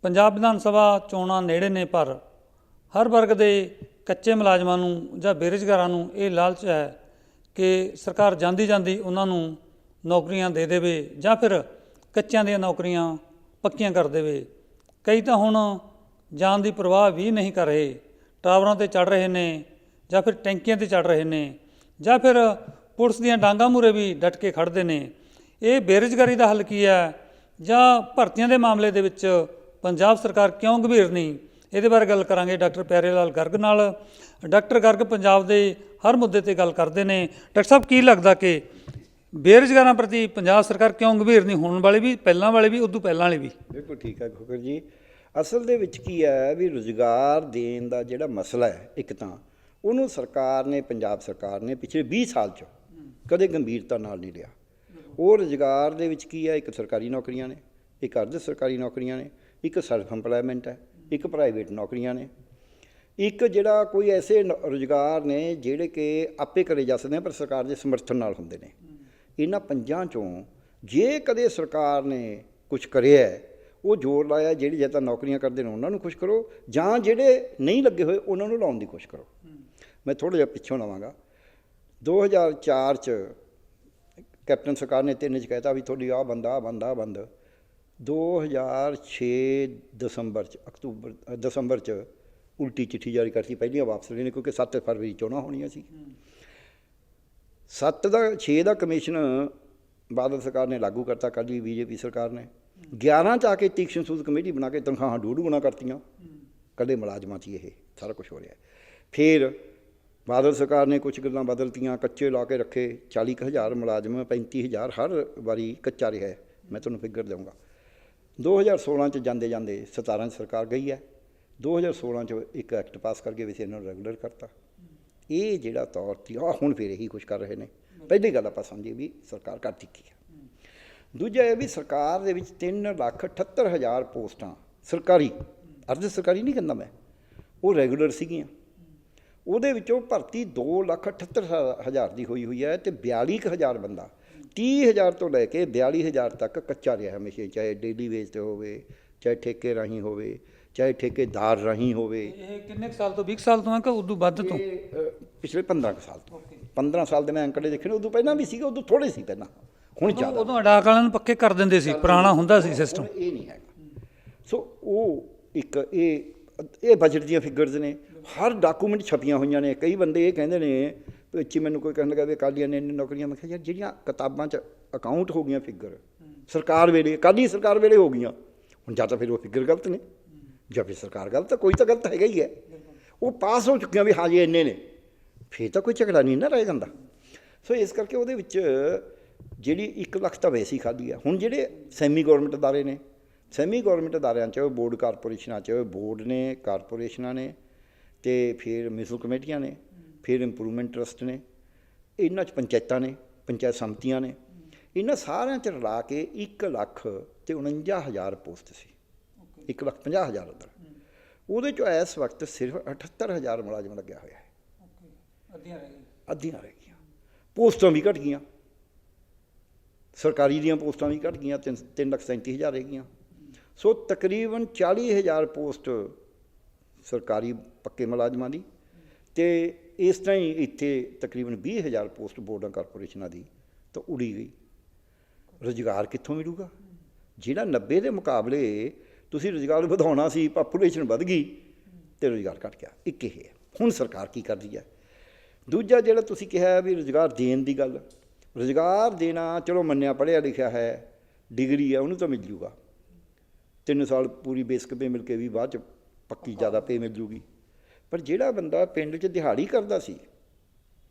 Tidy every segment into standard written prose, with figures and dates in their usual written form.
ਪੰਜਾਬ ਵਿਧਾਨ ਸਭਾ ਚੋਣਾਂ ਨੇੜੇ ਨੇ, ਪਰ ਹਰ ਵਰਗ ਦੇ ਕੱਚੇ ਮੁਲਾਜ਼ਮਾਂ ਨੂੰ ਜਾਂ ਬੇਰੁਜ਼ਗਾਰਾਂ ਨੂੰ ਇਹ ਲਾਲਚ ਹੈ ਕਿ ਸਰਕਾਰ ਜਾਂਦੀ ਜਾਂਦੀ ਉਹਨਾਂ ਨੂੰ ਨੌਕਰੀਆਂ ਦੇ ਦੇਵੇ ਜਾਂ ਫਿਰ ਕੱਚਿਆਂ ਦੀਆਂ ਨੌਕਰੀਆਂ ਪੱਕੀਆਂ ਕਰ ਦੇਵੇ। ਕਈ ਤਾਂ ਹੁਣ ਜਾਨ ਦੀ ਪਰਵਾਹ ਵੀ ਨਹੀਂ ਕਰ ਰਹੇ, ਟਾਵਰਾਂ 'ਤੇ ਚੜ੍ਹ ਰਹੇ ਨੇ ਜਾਂ ਫਿਰ ਟੈਂਕੀਆਂ 'ਤੇ ਚੜ੍ਹ ਰਹੇ ਨੇ ਜਾਂ ਫਿਰ ਪੁਲਿਸ ਦੀਆਂ ਡਾਂਗਾਂ ਮੂਹਰੇ ਵੀ ਡਟ ਕੇ ਖੜ੍ਹਦੇ ਨੇ। ਇਹ ਬੇਰੁਜ਼ਗਾਰੀ ਦਾ ਹੱਲ ਕੀ ਹੈ ਜਾਂ ਭਰਤੀਆਂ ਦੇ ਮਾਮਲੇ ਦੇ ਵਿੱਚ ਪੰਜਾਬ ਸਰਕਾਰ ਕਿਉਂ ਗੰਭੀਰ ਨਹੀਂ, ਇਹਦੇ ਬਾਰੇ ਗੱਲ ਕਰਾਂਗੇ ਡਾਕਟਰ ਪਿਆਰੇ ਲਾਲ ਗਰਗ ਨਾਲ। ਡਾਕਟਰ ਗਰਗ ਪੰਜਾਬ ਦੇ ਹਰ ਮੁੱਦੇ 'ਤੇ ਗੱਲ ਕਰਦੇ ਨੇ। ਡਾਕਟਰ ਸਾਹਿਬ, ਕੀ ਲੱਗਦਾ ਕਿ ਬੇਰੁਜ਼ਗਾਰਾਂ ਪ੍ਰਤੀ ਪੰਜਾਬ ਸਰਕਾਰ ਕਿਉਂ ਗੰਭੀਰ ਨਹੀਂ, ਹੋਣ ਵਾਲੇ ਵੀ, ਪਹਿਲਾਂ ਵਾਲੇ ਵੀ, ਉਦੋਂ ਪਹਿਲਾਂ ਵਾਲੇ ਵੀ? ਬਿਲਕੁਲ ਠੀਕ ਹੈ ਖੋਖਰ ਜੀ। ਅਸਲ ਦੇ ਵਿੱਚ ਕੀ ਹੈ ਵੀ ਰੁਜ਼ਗਾਰ ਦੇਣ ਦਾ ਜਿਹੜਾ ਮਸਲਾ ਹੈ, ਇੱਕ ਤਾਂ ਉਹਨੂੰ ਸਰਕਾਰ ਨੇ, ਪੰਜਾਬ ਸਰਕਾਰ ਨੇ ਪਿਛਲੇ 20 ਸਾਲ 'ਚ ਕਦੇ ਗੰਭੀਰਤਾ ਨਾਲ ਨਹੀਂ ਲਿਆ। ਉਹ ਰੁਜ਼ਗਾਰ ਦੇ ਵਿੱਚ ਕੀ ਹੈ, ਇੱਕ ਸਰਕਾਰੀ ਨੌਕਰੀਆਂ ਨੇ, ਇੱਕ ਅਰਧ ਸਰਕਾਰੀ ਨੌਕਰੀਆਂ ਨੇ, ਇੱਕ ਸੈਲਫ ਇੰਪਲਾਇਮੈਂਟ ਹੈ, ਇੱਕ ਪ੍ਰਾਈਵੇਟ ਨੌਕਰੀਆਂ ਨੇ, ਇੱਕ ਜਿਹੜਾ ਕੋਈ ਐਸੇ ਰੁਜ਼ਗਾਰ ਨੇ ਜਿਹੜੇ ਕਿ ਆਪੇ ਕਰੇ ਜਾ ਸਕਦੇ ਪਰ ਸਰਕਾਰ ਦੇ ਸਮਰਥਨ ਨਾਲ ਹੁੰਦੇ ਨੇ। ਇਹਨਾਂ ਪੰਜਾਂ 'ਚੋਂ ਜੇ ਕਦੇ ਸਰਕਾਰ ਨੇ ਕੁਛ ਕਰਿਆ, ਉਹ ਜ਼ੋਰ ਲਾਇਆ ਜਿਹੜੀ ਜਾਂ ਤਾਂ ਨੌਕਰੀਆਂ ਕਰਦੇ ਨੇ ਉਹਨਾਂ ਨੂੰ ਖੁਸ਼ ਕਰੋ, ਜਾਂ ਜਿਹੜੇ ਨਹੀਂ ਲੱਗੇ ਹੋਏ ਉਹਨਾਂ ਨੂੰ ਲਾਉਣ ਦੀ ਕੋਸ਼ਿਸ਼ ਕਰੋ। ਮੈਂ ਥੋੜ੍ਹਾ ਜਿਹਾ ਪਿੱਛੋਂ ਲਾਵਾਂਗਾ। 2004 'ਚ ਕੈਪਟਨ ਸਰਕਾਰ ਨੇ 3 'ਚ ਕਹਿਤਾ ਵੀ ਤੁਹਾਡੀ ਆਹ ਬੰਦ, ਆਹ ਬੰਦ, ਆਹ ਬੰਦ। 2006 ਦਸੰਬਰ 'ਚ ਉਲਟੀ ਚਿੱਠੀ ਜਾਰੀ ਕਰਤੀ, ਪਹਿਲੀਆਂ ਵਾਪਸ ਲੈਣੇ, ਕਿਉਂਕਿ 7 ਫਰਵਰੀ ਚੋਣਾਂ ਹੋਣੀਆਂ ਸੀ। 6 ਦਾ ਕਮਿਸ਼ਨ ਬਾਦਲ ਸਰਕਾਰ ਨੇ ਲਾਗੂ ਕਰਤਾ, ਕੱਲ੍ਹ ਬੀਜੇਪੀ ਸਰਕਾਰ ਨੇ। 11 'ਚ ਆ ਕੇ ਤੀਕਸ਼ਣ ਸੂਦ ਕਮੇਟੀ ਬਣਾ ਕੇ ਤਨਖਾਹਾਂ 2.5 ਗੁਣਾ ਕਰਤੀਆਂ। ਕੱਲੇ ਮੁਲਾਜ਼ਮਾਂ 'ਚ ਇਹ ਸਾਰਾ ਕੁਛ ਹੋ ਰਿਹਾ। ਫਿਰ ਬਾਦਲ ਸਰਕਾਰ ਨੇ ਕੁਛ ਗੱਲਾਂ ਬਦਲਤੀਆਂ, ਕੱਚੇ ਲਾ ਕੇ ਰੱਖੇ। 40,000 ਮੁਲਾਜ਼ਮ, 35,000 ਹਰ ਵਾਰੀ ਕੱਚਾ ਰਿਹਾ। ਮੈਂ ਤੁਹਾਨੂੰ ਫਿਗਰ ਦੇਵਾਂਗਾ। 2016 'ਚ ਜਾਂਦੇ ਜਾਂਦੇ 17 'ਚ ਸਰਕਾਰ ਗਈ ਹੈ। 2016 'ਚ ਇੱਕ ਐਕਟ ਪਾਸ ਕਰਕੇ ਵੈਸੇ ਇਹਨਾਂ ਨੂੰ ਰੈਗੂਲਰ ਕਰਤਾ। ਇਹ ਜਿਹੜਾ ਤੌਰ ਤੇ ਆ ਹੁਣ ਫਿਰ ਇਹੀ ਕੁਛ ਕਰ ਰਹੇ ਨੇ। ਪਹਿਲੀ ਗੱਲ ਆਪਾਂ ਸਮਝੀਏ ਵੀ ਸਰਕਾਰ ਕਰਦੀ ਕੀ ਹੈ। ਦੂਜਾ ਇਹ ਵੀ ਸਰਕਾਰ ਦੇ ਵਿੱਚ 3,78,000 ਪੋਸਟਾਂ ਸਰਕਾਰੀ, ਅਰਧ ਸਰਕਾਰੀ ਨਹੀਂ ਕਹਿੰਦਾ ਮੈਂ, ਉਹ ਰੈਗੂਲਰ ਸੀਗੀਆਂ। ਉਹਦੇ ਵਿੱਚੋਂ ਭਰਤੀ 2,78,000 ਦੀ ਹੋਈ ਹੈ ਅਤੇ 42,000 ਬੰਦਾ 30,000 ਤੋਂ ਲੈ ਕੇ 42,000 ਤੱਕ ਕੱਚਾ ਰਿਹਾ ਹਮੇਸ਼ਾ, ਚਾਹੇ ਡੇਲੀ ਵੇਜ 'ਤੇ ਹੋਵੇ, ਚਾਹੇ ਠੇਕੇ ਰਾਹੀਂ ਹੋਵੇ, ਚਾਹੇ ਠੇਕੇਦਾਰ ਰਾਹੀਂ ਹੋਵੇ। ਇਹ ਕਿੰਨੇ ਕੁ ਸਾਲ ਤੋਂ, 20 ਸਾਲ ਤੋਂ ਹੈ ਕਿ ਉਦੋਂ ਵੱਧ ਤੋਂ? ਪਿਛਲੇ 15 ਸਾਲ ਤੋਂ। 15 ਸਾਲ ਦੇ ਮੈਂ ਅੰਕੜੇ ਦੇਖੇ ਨੇ। ਉਦੋਂ ਪਹਿਲਾਂ ਵੀ ਸੀਗੇ, ਉਦੋਂ ਥੋੜ੍ਹੇ ਸੀ ਪਹਿਲਾਂ, ਹੁਣ ਜ਼ਿਆਦਾ। ਉਦੋਂ ਅਡਾਕ ਵਾਲਿਆਂ ਨੂੰ ਪੱਕੇ ਕਰ ਦਿੰਦੇ ਸੀ, ਪੁਰਾਣਾ ਹੁੰਦਾ ਸੀ ਸਿਸਟਮ। ਇਹ ਨਹੀਂ ਹੈਗਾ। ਸੋ ਉਹ ਇੱਕ ਇਹ ਬਜਟ ਦੀਆਂ ਫਿਗਰਸ ਨੇ, ਹਰ ਡਾਕੂਮੈਂਟ ਛਪੀਆਂ ਹੋਈਆਂ ਨੇ। ਕਈ ਬੰਦੇ ਇਹ ਕਹਿੰਦੇ ਨੇ ਵਿੱਚ ਮੈਨੂੰ ਕੋਈ ਕਹਿਣ ਲੱਗਾ ਵੀ ਅਕਾਲੀਆਂ ਨੇ ਇੰਨੀ ਨੌਕਰੀਆਂ। ਮੈਂ ਕਿਹਾ ਯਾਰ ਜਿਹੜੀਆਂ ਕਿਤਾਬਾਂ 'ਚ ਅਕਾਊਂਟ ਹੋ ਗਈਆਂ ਫਿਗਰ ਸਰਕਾਰ ਵੇਲੇ, ਅਕਾਲੀ ਸਰਕਾਰ ਵੇਲੇ ਹੋ ਗਈਆਂ, ਹੁਣ ਜਾਂ ਤਾਂ ਫਿਰ ਉਹ ਫਿਗਰ ਗਲਤ ਨੇ ਜਾਂ ਫਿਰ ਸਰਕਾਰ ਗਲਤ ਹੈ, ਕੋਈ ਤਾਂ ਗਲਤ ਹੈਗਾ ਹੀ ਹੈ। ਉਹ ਪਾਸ ਹੋ ਚੁੱਕੀਆਂ ਵੀ ਹਾਂ ਜੀ ਇੰਨੇ ਨੇ, ਫਿਰ ਤਾਂ ਕੋਈ ਝਗੜਾ ਨਹੀਂ ਨਾ ਰਹਿ ਜਾਂਦਾ। ਸੋ ਇਸ ਕਰਕੇ ਉਹਦੇ ਵਿੱਚ ਜਿਹੜੀ 1 ਲੱਖ ਤਾਂ ਵੈਸੇ ਹੀ ਖਾਲੀ ਆ। ਹੁਣ ਜਿਹੜੇ ਸੈਮੀ ਗੌਰਮੈਂਟ ਅਦਾਰੇ ਨੇ, ਸੈਮੀ ਗੌਰਮੈਂਟ ਅਦਾਰਿਆਂ 'ਚ ਬੋਰਡ ਕਾਰਪੋਰੇਸ਼ਨਾਂ 'ਚ ਬੋਰਡ ਨੇ, ਕਾਰਪੋਰੇਸ਼ਨਾਂ ਨੇ, ਅਤੇ ਫਿਰ ਮਿਊਨਿਸਪਲ ਕਮੇਟੀਆਂ ਨੇ, ਫਿਰ ਇੰਪਰੂਵਮੈਂਟ ਟਰਸਟ ਨੇ, ਇਹਨਾਂ 'ਚ ਪੰਚਾਇਤਾਂ ਨੇ, ਪੰਚਾਇਤ ਸਮਤੀਆਂ ਨੇ। ਇਹਨਾਂ ਸਾਰਿਆਂ 'ਚ ਰਲਾ ਕੇ 1,49,000 ਪੋਸਟ ਸੀ। 1,50,000 ਅੰਦਰ। ਉਹਦੇ 'ਚੋਂ ਇਸ ਵਕਤ ਸਿਰਫ 78,000 ਮੁਲਾਜ਼ਮ ਲੱਗਿਆ ਹੋਇਆ ਹੈ। ਅੱਧੀਆਂ ਰਹਿ ਗਈਆਂ। ਪੋਸਟਾਂ ਵੀ ਘੱਟ ਗਈਆਂ, ਸਰਕਾਰੀ ਦੀਆਂ ਪੋਸਟਾਂ ਵੀ ਘੱਟ ਗਈਆਂ, 3,37,000 ਰਹਿ ਗਈਆਂ। ਸੋ ਤਕਰੀਬਨ 40,000 ਪੋਸਟ ਸਰਕਾਰੀ ਪੱਕੇ ਮੁਲਾਜ਼ਮਾਂ ਦੀ, ਅਤੇ ਇਸ ਤਰ੍ਹਾਂ ਹੀ ਇੱਥੇ ਤਕਰੀਬਨ 20,000 ਪੋਸਟ ਬੋਰਡਾਂ ਕਾਰਪੋਰੇਸ਼ਨਾਂ ਦੀ ਤਾਂ ਉੜੀ ਗਈ। ਰੁਜ਼ਗਾਰ ਕਿੱਥੋਂ ਮਿਲੂਗਾ? ਜਿਹੜਾ 90 ਦੇ ਮੁਕਾਬਲੇ ਤੁਸੀਂ ਰੁਜ਼ਗਾਰ ਵਧਾਉਣਾ ਸੀ, ਪਾਪੂਲੇਸ਼ਨ ਵੱਧ ਗਈ ਅਤੇ ਰੁਜ਼ਗਾਰ ਘੱਟ ਗਿਆ। ਇੱਕ ਇਹ ਹੈ। ਹੁਣ ਸਰਕਾਰ ਕੀ ਕਰਦੀ ਹੈ? ਦੂਜਾ ਜਿਹੜਾ ਤੁਸੀਂ ਕਿਹਾ ਵੀ ਰੁਜ਼ਗਾਰ ਦੇਣ ਦੀ ਗੱਲ, ਰੁਜ਼ਗਾਰ ਦੇਣਾ ਚਲੋ ਮੰਨਿਆ, ਪੜ੍ਹਿਆ ਲਿਖਿਆ ਹੈ, ਡਿਗਰੀ ਹੈ, ਉਹਨੂੰ ਤਾਂ ਮਿਲ ਜੂਗਾ। 3 ਸਾਲ ਪੂਰੀ ਬੇਸਿਕ ਪੇ ਮਿਲ ਕੇ ਵੀ ਬਾਅਦ 'ਚ ਪੱਕੀ ਜ਼ਿਆਦਾ ਪੇ ਮਿਲ ਜੂਗੀ। ਪਰ ਜਿਹੜਾ ਬੰਦਾ ਪਿੰਡ 'ਚ ਦਿਹਾੜੀ ਕਰਦਾ ਸੀ,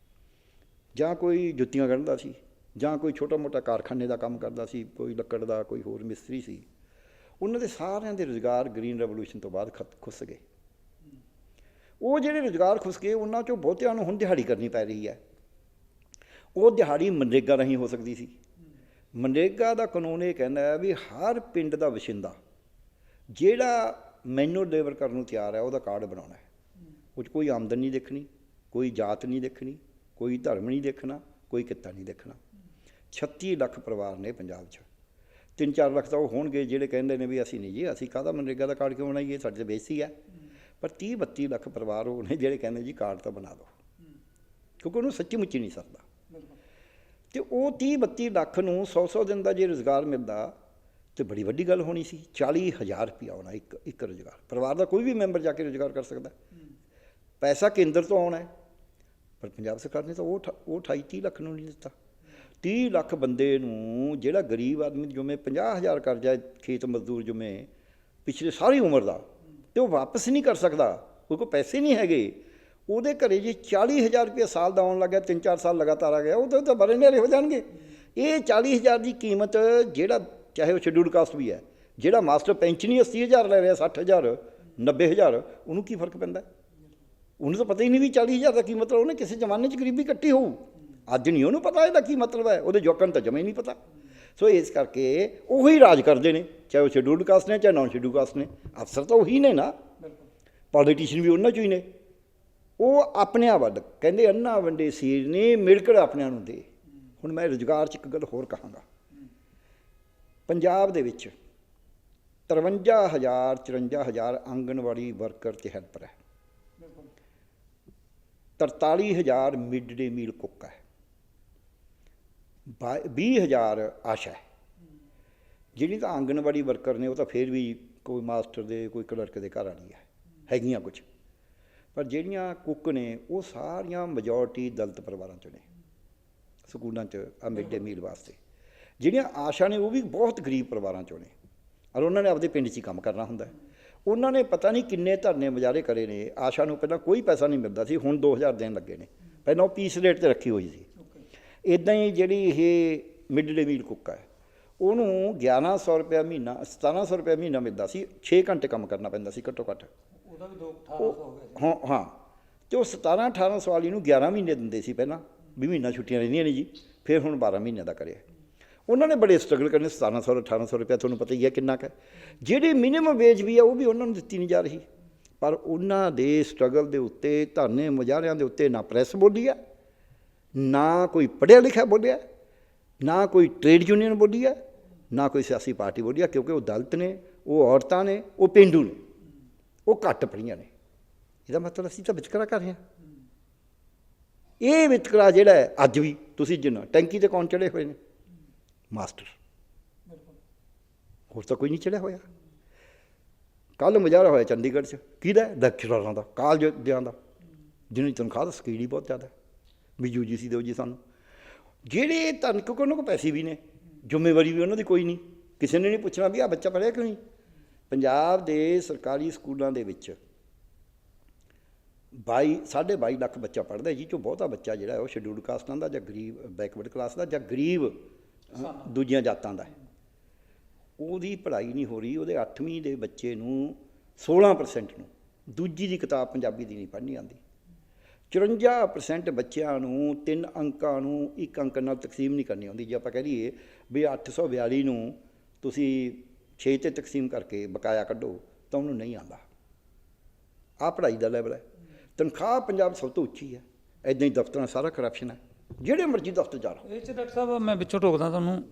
ਜਾਂ ਕੋਈ ਜੁੱਤੀਆਂ ਕੱਢਦਾ ਸੀ, ਜਾਂ ਕੋਈ ਛੋਟਾ ਮੋਟਾ ਕਾਰਖਾਨੇ ਦਾ ਕੰਮ ਕਰਦਾ ਸੀ, ਕੋਈ ਲੱਕੜ ਦਾ, ਕੋਈ ਹੋਰ ਮਿਸਤਰੀ ਸੀ, ਉਹਨਾਂ ਦੇ ਸਾਰਿਆਂ ਦੇ ਰੁਜ਼ਗਾਰ ਗ੍ਰੀਨ ਰੈਵੋਲੂਸ਼ਨ ਤੋਂ ਬਾਅਦ ਖੁੱਸ ਗਏ। ਉਹ ਜਿਹੜੇ ਰੁਜ਼ਗਾਰ ਖੁੱਸ ਗਏ, ਉਹਨਾਂ 'ਚੋਂ ਬਹੁਤਿਆਂ ਨੂੰ ਹੁਣ ਦਿਹਾੜੀ ਕਰਨੀ ਪੈ ਰਹੀ ਹੈ। ਉਹ ਦਿਹਾੜੀ ਮਨਰੇਗਾ ਰਾਹੀਂ ਹੋ ਸਕਦੀ ਸੀ। ਮਨਰੇਗਾ ਦਾ ਕਾਨੂੰਨ ਇਹ ਕਹਿੰਦਾ ਹੈ ਵੀ ਹਰ ਪਿੰਡ ਦਾ ਵਸਿੰਦਾ ਜਿਹੜਾ ਮੈਨੂਅਲ ਲੇਬਰ ਕਰਨ ਨੂੰ ਤਿਆਰ ਹੈ, ਉਹਦਾ ਕਾਰਡ ਬਣਾਉਣਾ ਹੈ। ਉਹ 'ਚ ਕੋਈ ਆਮਦਨ ਨਹੀਂ ਦੇਖਣੀ, ਕੋਈ ਜਾਤ ਨਹੀਂ ਦੇਖਣੀ, ਕੋਈ ਧਰਮ ਨਹੀਂ ਦੇਖਣਾ, ਕੋਈ ਕਿੱਤਾ ਨਹੀਂ ਦੇਖਣਾ। 36 ਲੱਖ ਪਰਿਵਾਰ ਨੇ ਪੰਜਾਬ 'ਚ, 3-4 ਲੱਖ ਤਾਂ ਉਹ ਹੋਣਗੇ ਜਿਹੜੇ ਕਹਿੰਦੇ ਨੇ ਵੀ ਅਸੀਂ ਨਹੀਂ ਜੀ, ਅਸੀਂ ਕਾਹਦਾ ਮਨਰੇਗਾ ਦਾ ਕਾਰਡ ਕਿਉਂ ਬਣਾਈਏ, ਸਾਡੇ ਤਾਂ ਬੇਇੱਜ਼ਤੀ ਹੈ। ਪਰ 30-32 ਲੱਖ ਪਰਿਵਾਰ ਉਹ ਨੇ ਜਿਹੜੇ ਕਹਿੰਦੇ ਜੀ ਕਾਰਡ ਤਾਂ ਬਣਾ ਦਿਓ, ਕਿਉਂਕਿ ਉਹਨੂੰ ਸੱਚੀ ਮੁੱਚੀ ਨਹੀਂ ਸਰਦਾ। ਅਤੇ ਉਹ 30-32 ਲੱਖ ਨੂੰ 100 ਦਿਨ ਦਾ ਜੇ ਰੁਜ਼ਗਾਰ ਮਿਲਦਾ ਤਾਂ ਬੜੀ ਵੱਡੀ ਗੱਲ ਹੋਣੀ ਸੀ। 40,000 ਰੁਪਇਆ ਆਉਣਾ ਇੱਕ ਰੁਜ਼ਗਾਰ, ਪਰਿਵਾਰ ਦਾ ਕੋਈ ਵੀ ਮੈਂਬਰ ਜਾ ਕੇ ਰੁਜ਼ਗਾਰ ਕਰ ਸਕਦਾ। ਪੈਸਾ ਕੇਂਦਰ ਤੋਂ ਆਉਣਾ ਹੈ, ਪਰ ਪੰਜਾਬ ਸਰਕਾਰ ਨੇ ਤਾਂ ਉਹ 28-30 ਲੱਖ ਨੂੰ ਨਹੀਂ ਦਿੱਤਾ। 30 ਲੱਖ ਬੰਦੇ ਨੂੰ, ਜਿਹੜਾ ਗਰੀਬ ਆਦਮੀ ਜਿਵੇਂ 50,000 ਕਰਜ਼ਾ ਖੇਤ ਮਜ਼ਦੂਰ ਜਿਵੇਂ ਪਿਛਲੇ ਸਾਰੀ ਉਮਰ ਦਾ, ਅਤੇ ਉਹ ਵਾਪਸ ਨਹੀਂ ਕਰ ਸਕਦਾ, ਕਿਉਂਕਿ ਪੈਸੇ ਨਹੀਂ ਹੈਗੇ ਉਹਦੇ ਘਰੇ। ਜੇ 40,000 ਰੁਪये ਸਾਲ ਦਾ ਆਉਣ ਲੱਗਾ, 3-4 ਸਾਲ ਲਗਾਤਾਰ ਆ ਗਿਆ, ਉਹ ਤਾਂ ਬੜੇ ਨੇੜੇ ਹੋ ਜਾਣਗੇ। ਇਹ 40,000 ਦੀ ਕੀਮਤ, ਜਿਹੜਾ ਚਾਹੇ ਉਹ ਸ਼ੈਡਿਊਲਡ ਕਾਸਟ ਵੀ ਹੈ, ਜਿਹੜਾ ਮਾਸਟਰ ਪੈਨਸ਼ਨ ਹੀ 80,000 ਲੈ ਰਿਹਾ, 60,000 90,000, ਉਹਨੂੰ ਕੀ ਫਰਕ ਪੈਂਦਾ? ਉਹਨੂੰ ਤਾਂ ਪਤਾ ਹੀ ਨਹੀਂ ਵੀ 40,000 ਦਾ ਕੀ ਮਤਲਬ। ਉਹਨੇ ਕਿਸੇ ਜ਼ਮਾਨੇ 'ਚ ਗਰੀਬੀ ਕੱਟੀ ਹੋਊ, ਅੱਜ ਨਹੀਂ ਉਹਨੂੰ ਪਤਾ ਇਹਦਾ ਕੀ ਮਤਲਬ ਹੈ, ਉਹਦੇ ਜਵਾਕਾਂ ਨੂੰ ਤਾਂ ਜਮਾ ਹੀ ਨਹੀਂ ਪਤਾ। ਸੋ ਇਸ ਕਰਕੇ ਉਹੀ ਰਾਜ ਕਰਦੇ ਨੇ, ਚਾਹੇ ਉਹ ਸ਼ੈਡਿਊਲਡ ਕਾਸਟ ਨੇ ਚਾਹੇ ਨਾਨ ਸ਼ੈਡਿਊਲਡ ਕਾਸਟ ਨੇ। ਅਫਸਰ ਤਾਂ ਉਹੀ ਨੇ ਨਾ, ਪੋਲੀਟੀਸ਼ੀਅਨ ਵੀ ਉਹਨਾਂ 'ਚੋਂ ਹੀ ਨੇ। ਉਹ ਆਪਣਿਆਂ ਵੱਲ ਕਹਿੰਦੇ ਅੰਨਾ ਵੰਡੇ ਸੀਰ ਨੇ, ਮਿਲਕੜ ਆਪਣਿਆਂ ਨੂੰ ਦੇ। ਹੁਣ ਮੈਂ ਰੁਜ਼ਗਾਰ 'ਚ ਇੱਕ ਗੱਲ ਹੋਰ ਕਹਾਂਗਾ, ਪੰਜਾਬ ਦੇ ਵਿੱਚ 53,000-54,000 ਆਂਗਣਵਾੜੀ ਵਰਕਰ ਅਤੇ ਹੈਲਪਰ ਹੈ, 43,000 ਮਿਡ ਡੇ ਮੀਲ ਕੁੱਕ ਹੈ, 20,000 ਆਸ਼ਾ ਹੈ। ਜਿਹੜੀ ਤਾਂ ਆਂਗਣਵਾੜੀ ਵਰਕਰ ਨੇ ਉਹ ਤਾਂ ਫਿਰ ਵੀ ਕੋਈ ਮਾਸਟਰ ਦੇ ਕੋਈ ਕਲਰਕ ਦੇ ਘਰ ਵਾਲੀ ਹੈ, ਹੈਗੀਆਂ ਕੁਛ, ਪਰ ਜਿਹੜੀਆਂ ਕੁੱਕ ਨੇ ਉਹ ਸਾਰੀਆਂ ਮੈਜੋਰਟੀ ਦਲਿਤ ਪਰਿਵਾਰਾਂ 'ਚੋਂ ਨੇ ਸਕੂਲਾਂ 'ਚ ਆ ਮਿਡ ਡੇ ਮੀਲ ਵਾਸਤੇ। ਜਿਹੜੀਆਂ ਆਸ਼ਾ ਨੇ ਉਹ ਵੀ ਬਹੁਤ ਗਰੀਬ ਪਰਿਵਾਰਾਂ 'ਚੋਂ ਨੇ, ਔਰ ਉਹਨਾਂ ਨੇ ਆਪਦੇ ਪਿੰਡ 'ਚ ਹੀ ਕੰਮ ਕਰਨਾ ਹੁੰਦਾ। ਉਹਨਾਂ ਨੇ ਪਤਾ ਨਹੀਂ ਕਿੰਨੇ ਧਰਨੇ ਮੁਜ਼ਾਹਰੇ ਕਰੇ ਨੇ। ਆਸ਼ਾ ਨੂੰ ਪਹਿਲਾਂ ਕੋਈ ਪੈਸਾ ਨਹੀਂ ਮਿਲਦਾ ਸੀ, ਹੁਣ 2,000 ਦੇਣ ਲੱਗੇ ਨੇ, ਪਹਿਲਾਂ ਉਹ ਪੀਸ ਰੇਟ 'ਤੇ ਰੱਖੀ ਹੋਈ ਸੀ। ਇੱਦਾਂ ਹੀ ਜਿਹੜੀ ਇਹ ਮਿਡ ਡੇ ਮੀਲ ਕੁੱਕ ਹੈ, ਉਹਨੂੰ 1,100 ਰੁਪਇਆ ਮਹੀਨਾ 1,700 ਰੁਪਇਆ ਮਹੀਨਾ ਮਿਲਦਾ ਸੀ, 6 ਘੰਟੇ ਕੰਮ ਕਰਨਾ ਪੈਂਦਾ ਸੀ ਘੱਟੋ ਘੱਟ। ਉਹਦਾ ਵੀ 1,800 ਹੋ ਗਿਆ। ਹਾਂ ਹਾਂ, ਅਤੇ ਉਹ 1700-1800 ਵਾਲੀ ਨੂੰ 11 ਮਹੀਨੇ ਦਿੰਦੇ ਸੀ ਪਹਿਲਾਂ, ਵੀ ਮਹੀਨਾ ਛੁੱਟੀਆਂ ਰਹਿੰਦੀਆਂ ਨੇ ਜੀ, ਫਿਰ ਹੁਣ 12 ਮਹੀਨਿਆਂ ਦਾ ਕਰਿਆ। ਉਹਨਾਂ ਨੇ ਬੜੇ ਸਟਰਗਲ ਕਰਨੇ। 1700-1800 ਰੁਪਇਆ ਤੁਹਾਨੂੰ ਪਤਾ ਹੀ ਹੈ ਕਿੰਨਾ ਕੁ ਹੈ। ਜਿਹੜੀ ਮਿਨੀਮਮ ਵੇਜ ਵੀ ਹੈ ਉਹ ਵੀ ਉਹਨਾਂ ਨੂੰ ਦਿੱਤੀ ਨਹੀਂ ਜਾ ਰਹੀ। ਪਰ ਉਹਨਾਂ ਦੇ ਸਟਰਗਲ ਦੇ ਉੱਤੇ, ਧਰਨੇ ਮੁਜ਼ਾਹਰਿਆਂ ਦੇ ਉੱਤੇ ਨਾ ਪ੍ਰੈਸ ਬੋਲੀ ਹੈ, ਨਾ ਕੋਈ ਪੜ੍ਹਿਆ ਲਿਖਿਆ ਬੋਲਿਆ, ਨਾ ਕੋਈ ਟ੍ਰੇਡ ਯੂਨੀਅਨ ਬੋਲੀ ਹੈ, ਨਾ ਕੋਈ ਸਿਆਸੀ ਪਾਰਟੀ ਬੋਲੀ ਹੈ, ਕਿਉਂਕਿ ਉਹ ਦਲਿਤ ਨੇ, ਉਹ ਔਰਤਾਂ ਨੇ, ਉਹ ਪੇਂਡੂ ਨੇ, ਉਹ ਘੱਟ ਪੜ੍ਹੀਆਂ ਨੇ। ਇਹਦਾ ਮਤਲਬ ਅਸੀਂ ਤਾਂ ਵਿਤਕਰਾ ਕਰ ਰਹੇ ਹਾਂ। ਇਹ ਵਿਤਕਰਾ ਜਿਹੜਾ ਹੈ ਅੱਜ ਵੀ, ਤੁਸੀਂ ਜਿੰਨਾ ਟੈਂਕੀ 'ਤੇ ਕੌਣ ਚੜ੍ਹੇ ਹੋਏ ਨੇ? ਮਾਸਟਰ, ਹੋਰ ਤਾਂ ਕੋਈ ਨਹੀਂ ਚੜ੍ਹਿਆ ਹੋਇਆ। ਕੱਲ੍ਹ ਮੁਜ਼ਾਹਰਾ ਹੋਇਆ ਚੰਡੀਗੜ੍ਹ 'ਚ, ਕਿਹਦਾ? ਲੈਕਚਰਾਰਾਂ ਦਾ, ਕਾਲਜਾਂ ਦਾ, ਜਿਹਨਾਂ ਦੀ ਤਨਖਾਹ ਤਾਂ ਸਕੀਲ ਬਹੁਤ ਜ਼ਿਆਦਾ, ਵੀ UGC ਦਿਓ ਜੀ ਸਾਨੂੰ। ਜਿਹੜੇ ਧਨ, ਕਿਉਂਕਿ ਉਹਨਾਂ ਕੋਲ ਪੈਸੇ ਵੀ ਨੇ, ਜ਼ਿੰਮੇਵਾਰੀ ਵੀ ਉਹਨਾਂ ਦੀ ਕੋਈ ਨਹੀਂ, ਕਿਸੇ ਨੇ ਨਹੀਂ ਪੁੱਛਣਾ ਵੀ ਆਹ ਬੱਚਾ ਪੜ੍ਹਿਆ ਕਿਉਂ ਨਹੀਂ। ਪੰਜਾਬ ਦੇ ਸਰਕਾਰੀ ਸਕੂਲਾਂ ਦੇ ਵਿੱਚ 22.5 ਲੱਖ ਬੱਚਾ ਪੜ੍ਹਦਾ, ਜੀ 'ਚੋਂ ਬਹੁਤਾ ਬੱਚਾ ਜਿਹੜਾ ਉਹ ਸ਼ੈਡਿਊਲਡ ਕਾਸਟਾਂ ਦਾ, ਜਾਂ ਗਰੀਬ ਬੈਕਵਰਡ ਕਲਾਸ ਦਾ, ਜਾਂ ਗਰੀਬ ਦੂਜੀਆਂ ਜਾਤਾਂ ਦਾ। ਉਹਦੀ ਪੜ੍ਹਾਈ ਨਹੀਂ ਹੋ ਰਹੀ। ਉਹਦੇ 8ਵੀਂ ਦੇ ਬੱਚੇ ਨੂੰ 16% ਨੂੰ ਦੂਜੀ ਦੀ ਕਿਤਾਬ ਪੰਜਾਬੀ ਦੀ ਨਹੀਂ ਪੜ੍ਹਨੀ ਆਉਂਦੀ। 54% ਬੱਚਿਆਂ ਨੂੰ 3 ਅੰਕਾਂ ਨੂੰ 1 ਅੰਕ ਨਾਲ ਤਕਸੀਮ ਨਹੀਂ ਕਰਨੀ ਆਉਂਦੀ। ਜੇ ਆਪਾਂ ਕਹਿ ਦਈਏ ਵੀ 842 ਨੂੰ ਤੁਸੀਂ 6 'ਤੇ ਤਕਸੀਮ ਕਰਕੇ ਬਕਾਇਆ ਕੱਢੋ ਤਾਂ ਉਹਨੂੰ ਨਹੀਂ ਆਉਂਦਾ। ਆਹ ਪੜ੍ਹਾਈ ਦਾ ਲੈਵਲ ਹੈ। ਤਨਖਾਹ ਪੰਜਾਬ ਸਭ ਤੋਂ ਉੱਚੀ ਹੈ। ਇੱਦਾਂ ਹੀ ਦਫ਼ਤਰਾਂ ਸਾਰਾ ਕਰਪਸ਼ਨ ਹੈ, ਜਿਹੜੇ ਮਰਜ਼ੀ ਦਫ਼ਤਰ ਜਾ ਲਓ। ਇਹ 'ਚ ਡਾਕਟਰ ਸਾਹਿਬ ਮੈਂ ਵਿੱਚੋਂ ਟੋਕਦਾ ਤੁਹਾਨੂੰ,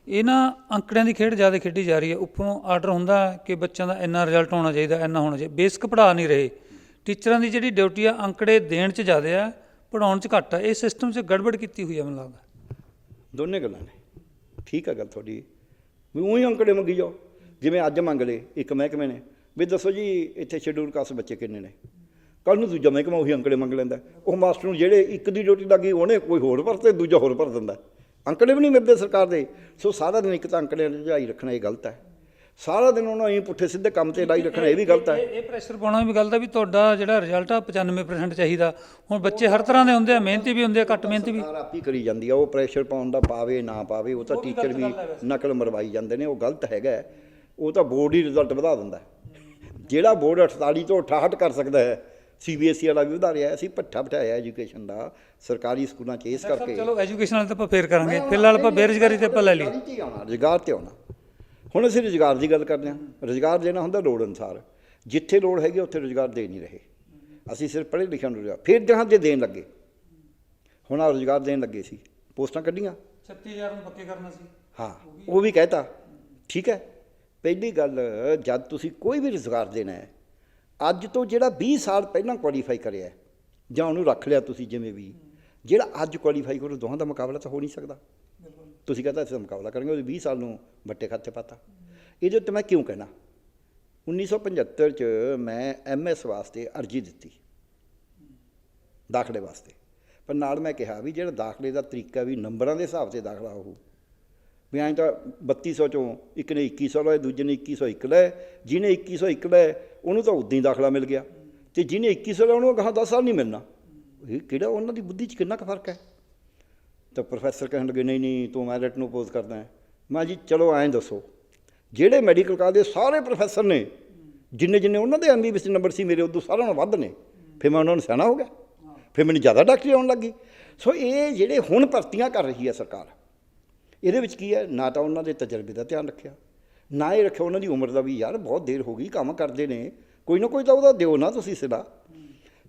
ਇਹ ਨਾ ਅੰਕੜਿਆਂ ਦੀ ਖੇਡ ਜ਼ਿਆਦਾ ਖੇਡੀ ਜਾ ਰਹੀ ਹੈ। ਉੱਪਰੋਂ ਆਰਡਰ ਹੁੰਦਾ ਕਿ ਬੱਚਿਆਂ ਦਾ ਇੰਨਾ ਰਿਜ਼ਲਟ ਹੋਣਾ ਚਾਹੀਦਾ, ਇੰਨਾ ਹੋਣਾ ਚਾਹੀਦਾ, ਬੇਸਿਕ ਪੜ੍ਹਾ ਨਹੀਂ ਰਹੇ। ਟੀਚਰਾਂ ਦੀ ਜਿਹੜੀ ਡਿਊਟੀ ਆ ਅੰਕੜੇ ਦੇਣ 'ਚ ਜ਼ਿਆਦਾ ਆ, ਪੜ੍ਹਾਉਣ 'ਚ ਘੱਟ ਆ। ਇਹ ਸਿਸਟਮ 'ਚ ਗੜਬੜ ਕੀਤੀ ਹੋਈ ਆ ਮੈਨੂੰ ਲੱਗਦਾ। ਦੋਨੇ ਗੱਲਾਂ ਨੇ। ਠੀਕ ਆ ਗੱਲ ਤੁਹਾਡੀ, ਵੀ ਉਹੀ ਅੰਕੜੇ ਮੰਗੀ ਜਾਓ। ਜਿਵੇਂ ਅੱਜ ਮੰਗ ਲਏ ਇੱਕ ਮਹਿਕਮੇ ਨੇ, ਵੀ ਦੱਸੋ ਜੀ ਇੱਥੇ ਸ਼ੈਡਿਊਲਡ ਕਾਸਟ ਬੱਚੇ ਕਿੰਨੇ ਨੇ, ਕੱਲ੍ਹ ਨੂੰ ਦੂਜਾ ਮਹਿਕਮਾ ਉਹੀ ਅੰਕੜੇ ਮੰਗ ਲੈਂਦਾ। ਉਹ ਮਾਸਟਰ ਨੂੰ ਜਿਹੜੇ ਇੱਕ ਦੀ ਡਿਊਟੀ ਲੱਗੀ ਉਹਨੇ ਕੋਈ ਹੋਰ ਭਰ ਤੇ ਦੂਜਾ ਹੋਰ ਭਰ ਦਿੰਦਾ। ਅੰਕੜੇ ਵੀ ਨਹੀਂ ਮਿਲਦੇ ਸਰਕਾਰ ਦੇ। ਸੋ ਸਾਰਾ ਦਿਨ ਇੱਕ ਤਾਂ ਅੰਕੜਿਆਂ 'ਚ ਝਾਈ ਰੱਖਣਾ ਇਹ ਗਲਤ ਹੈ। ਸਾਰਾ ਦਿਨ ਉਹਨਾਂ ਨੂੰ ਪੁੱਠੇ ਸਿੱਧੇ ਕੰਮ 'ਤੇ ਲਾਈ ਰੱਖਣਾ ਇਹ ਵੀ ਗਲਤ ਹੈ। ਇਹ ਪ੍ਰੈਸ਼ਰ ਪਾਉਣਾ ਵੀ ਗਲਤ ਹੈ ਵੀ ਤੁਹਾਡਾ ਜਿਹੜਾ ਰਿਜ਼ਲਟ ਆ 95% ਚਾਹੀਦਾ। ਹੁਣ ਬੱਚੇ ਹਰ ਤਰ੍ਹਾਂ ਦੇ ਹੁੰਦੇ ਆ, ਮਿਹਨਤੀ ਵੀ ਹੁੰਦੇ ਆ, ਘੱਟ ਮਿਹਨਤੀ ਵੀ। ਸਰਕਾਰ ਆਪ ਹੀ ਕਰੀ ਜਾਂਦੀ ਆ। ਉਹ ਪ੍ਰੈਸ਼ਰ ਪਾਉਣ ਦਾ ਪਾਵੇ ਨਾ ਪਾਵੇ, ਉਹ ਤਾਂ ਟੀਚਰ ਵੀ ਨਕਲ ਮਰਵਾਈ ਜਾਂਦੇ ਨੇ। ਉਹ ਗਲਤ ਹੈਗਾ। ਉਹ ਤਾਂ ਬੋਰਡ ਹੀ ਰਿਜ਼ਲਟ ਵਧਾ ਦਿੰਦਾ। ਜਿਹੜਾ ਬੋਰਡ 48 ਤੋਂ 68 ਕਰ ਸਕਦਾ ਹੈ, CBSE ਵਾਲਾ ਵੀ ਵਧਾ ਰਿਹਾ। ਅਸੀਂ ਭੱਠਾ ਬਿਠਾਇਆ ਐਜੂਕੇਸ਼ਨ ਦਾ ਸਰਕਾਰੀ ਸਕੂਲਾਂ 'ਚ ਇਸ ਕਰਕੇ। ਚਲੋ ਐਜੂਕੇਸ਼ਨ ਵਾਲੇ ਤਾਂ ਆਪਾਂ ਫੇਰ ਕਰਾਂਗੇ, ਫਿਲਹਾਲ ਆਪਾਂ ਬੇਰੁਜ਼ਗਾਰੀ 'ਤੇ ਆਪਾਂ ਲੈ ਲਈ। ਰੁਜ਼ਗਾਰ 'ਤੇ ਆਉਣਾ। ਹੁਣ ਅਸੀਂ ਰੁਜ਼ਗਾਰ ਦੀ ਗੱਲ ਕਰਦੇ ਹਾਂ। ਰੁਜ਼ਗਾਰ ਦੇਣਾ ਹੁੰਦਾ ਲੋੜ ਅਨੁਸਾਰ। ਜਿੱਥੇ ਲੋੜ ਹੈਗੀ ਉੱਥੇ ਰੁਜ਼ਗਾਰ ਦੇ ਨਹੀਂ ਰਹੇ। ਅਸੀਂ ਸਿਰਫ ਪੜ੍ਹੇ ਲਿਖਿਆਂ ਨੂੰ ਰੁਜ਼ਗਾਰ, ਫਿਰ ਜਹਾਂ ਦੇ ਦੇਣ ਲੱਗੇ। ਹੁਣ ਆ ਰੁਜ਼ਗਾਰ ਦੇਣ ਲੱਗੇ ਸੀ, ਪੋਸਟਾਂ ਕੱਢੀਆਂ, 36,000 ਨੂੰ ਪੱਕੇ ਕਰਨਾ ਸੀ। ਹਾਂ ਉਹ ਵੀ ਕਹਿਤਾ ਠੀਕ ਹੈ। ਪਹਿਲੀ ਗੱਲ, ਜਦ ਤੁਸੀਂ ਕੋਈ ਵੀ ਰੁਜ਼ਗਾਰ ਦੇਣਾ ਹੈ, ਅੱਜ ਤੋਂ ਜਿਹੜਾ 20 ਸਾਲ ਪਹਿਲਾਂ ਕੁਆਲੀਫਾਈ ਕਰਿਆ ਜਾਂ ਉਹਨੂੰ ਰੱਖ ਲਿਆ ਤੁਸੀਂ ਜਿਵੇਂ ਵੀ, ਜਿਹੜਾ ਅੱਜ ਕੁਆਲੀਫਾਈ ਕਰੋ, ਦੋਹਾਂ ਦਾ ਮੁਕਾਬਲਾ ਤਾਂ ਹੋ ਨਹੀਂ ਸਕਦਾ। ਤੁਸੀਂ ਕਹਿੰਦਾ ਅਸੀਂ ਮੁਕਾਬਲਾ ਕਰਾਂਗੇ, ਉਹਦੇ 20 ਸਾਲ ਨੂੰ ਵੱਟੇ ਖਾਤੇ ਪਾਤਾ। ਇਹਦੇ ਉੱਤੇ ਮੈਂ ਕਿਉਂ ਕਹਿਣਾ, 1975 'ਚ ਮੈਂ MS ਵਾਸਤੇ ਅਰਜ਼ੀ ਦਿੱਤੀ, ਦਾਖਲੇ ਵਾਸਤੇ, ਪਰ ਨਾਲ ਮੈਂ ਕਿਹਾ ਵੀ ਜਿਹੜਾ ਦਾਖਲੇ ਦਾ ਤਰੀਕਾ ਵੀ ਨੰਬਰਾਂ ਦੇ ਹਿਸਾਬ 'ਤੇ ਦਾਖਲਾ ਹੋਊ, ਵੀ ਐਂ ਤਾਂ 3200 ਚੋਂ ਇੱਕ ਨੇ 2100 ਲਏ, ਦੂਜੇ ਨੇ 2101 ਲਏ, ਜਿਹਨੇ 2101 ਲਏ ਉਹਨੂੰ ਤਾਂ ਉੱਦਾਂ ਹੀ ਦਾਖਲਾ ਮਿਲ ਗਿਆ, ਅਤੇ ਜਿਹਨੇ 2100 ਲਿਆ ਉਹਨੂੰ ਕਹਾ 10 ਸਾਲ ਨਹੀਂ ਮਿਲਣਾ। ਇਹ ਕਿਹੜਾ ਉਹਨਾਂ ਦੀ ਬੁੱਧੀ 'ਚ ਕਿੰਨਾ ਕੁ ਫਰਕ ਹੈ। ਤਾਂ ਪ੍ਰੋਫੈਸਰ ਕਹਿਣ ਲੱਗੇ ਨਹੀਂ ਨਹੀਂ ਤੂੰ ਮੈਰਿਟ ਨੂੰ ਅਪੋਜ਼ ਕਰਦਾ ਹੈ। ਮੈਂ ਜੀ ਚਲੋ ਐਂ ਦੱਸੋ, ਜਿਹੜੇ ਮੈਡੀਕਲ ਕਾਲਜ ਦੇ ਸਾਰੇ ਪ੍ਰੋਫੈਸਰ ਨੇ, ਜਿੰਨੇ ਜਿੰਨੇ ਉਹਨਾਂ ਦੇ MBBS ਨੰਬਰ ਸੀ ਮੇਰੇ ਉਦੋਂ ਸਾਰਿਆਂ ਨਾਲੋਂ ਵੱਧ ਨੇ, ਫਿਰ ਮੈਂ ਉਹਨਾਂ ਨੂੰ ਸਿਆਣਾ ਹੋ ਗਿਆ, ਫਿਰ ਮੈਨੂੰ ਜ਼ਿਆਦਾ ਡਾਕਟਰੀ ਆਉਣ ਲੱਗੀ। ਸੋ ਇਹ ਜਿਹੜੇ ਹੁਣ ਭਰਤੀਆਂ ਕਰ ਰਹੀ ਹੈ ਸਰਕਾਰ, ਇਹਦੇ ਵਿੱਚ ਕੀ ਹੈ, ਨਾ ਤਾਂ ਉਹਨਾਂ ਦੇ ਤਜਰਬੇ ਦਾ ਧਿਆਨ ਰੱਖਿਆ, ਨਾ ਇਹ ਰੱਖਿਆ ਉਹਨਾਂ ਦੀ ਉਮਰ ਦਾ ਵੀ, ਯਾਰ ਬਹੁਤ ਦੇਰ ਹੋ ਗਈ ਕੰਮ ਕਰਦੇ ਨੇ, ਕੋਈ ਨਾ ਕੋਈ ਤਾਂ ਉਹਦਾ ਦਿਓ ਨਾ ਤੁਸੀਂ ਸਿਲਾ।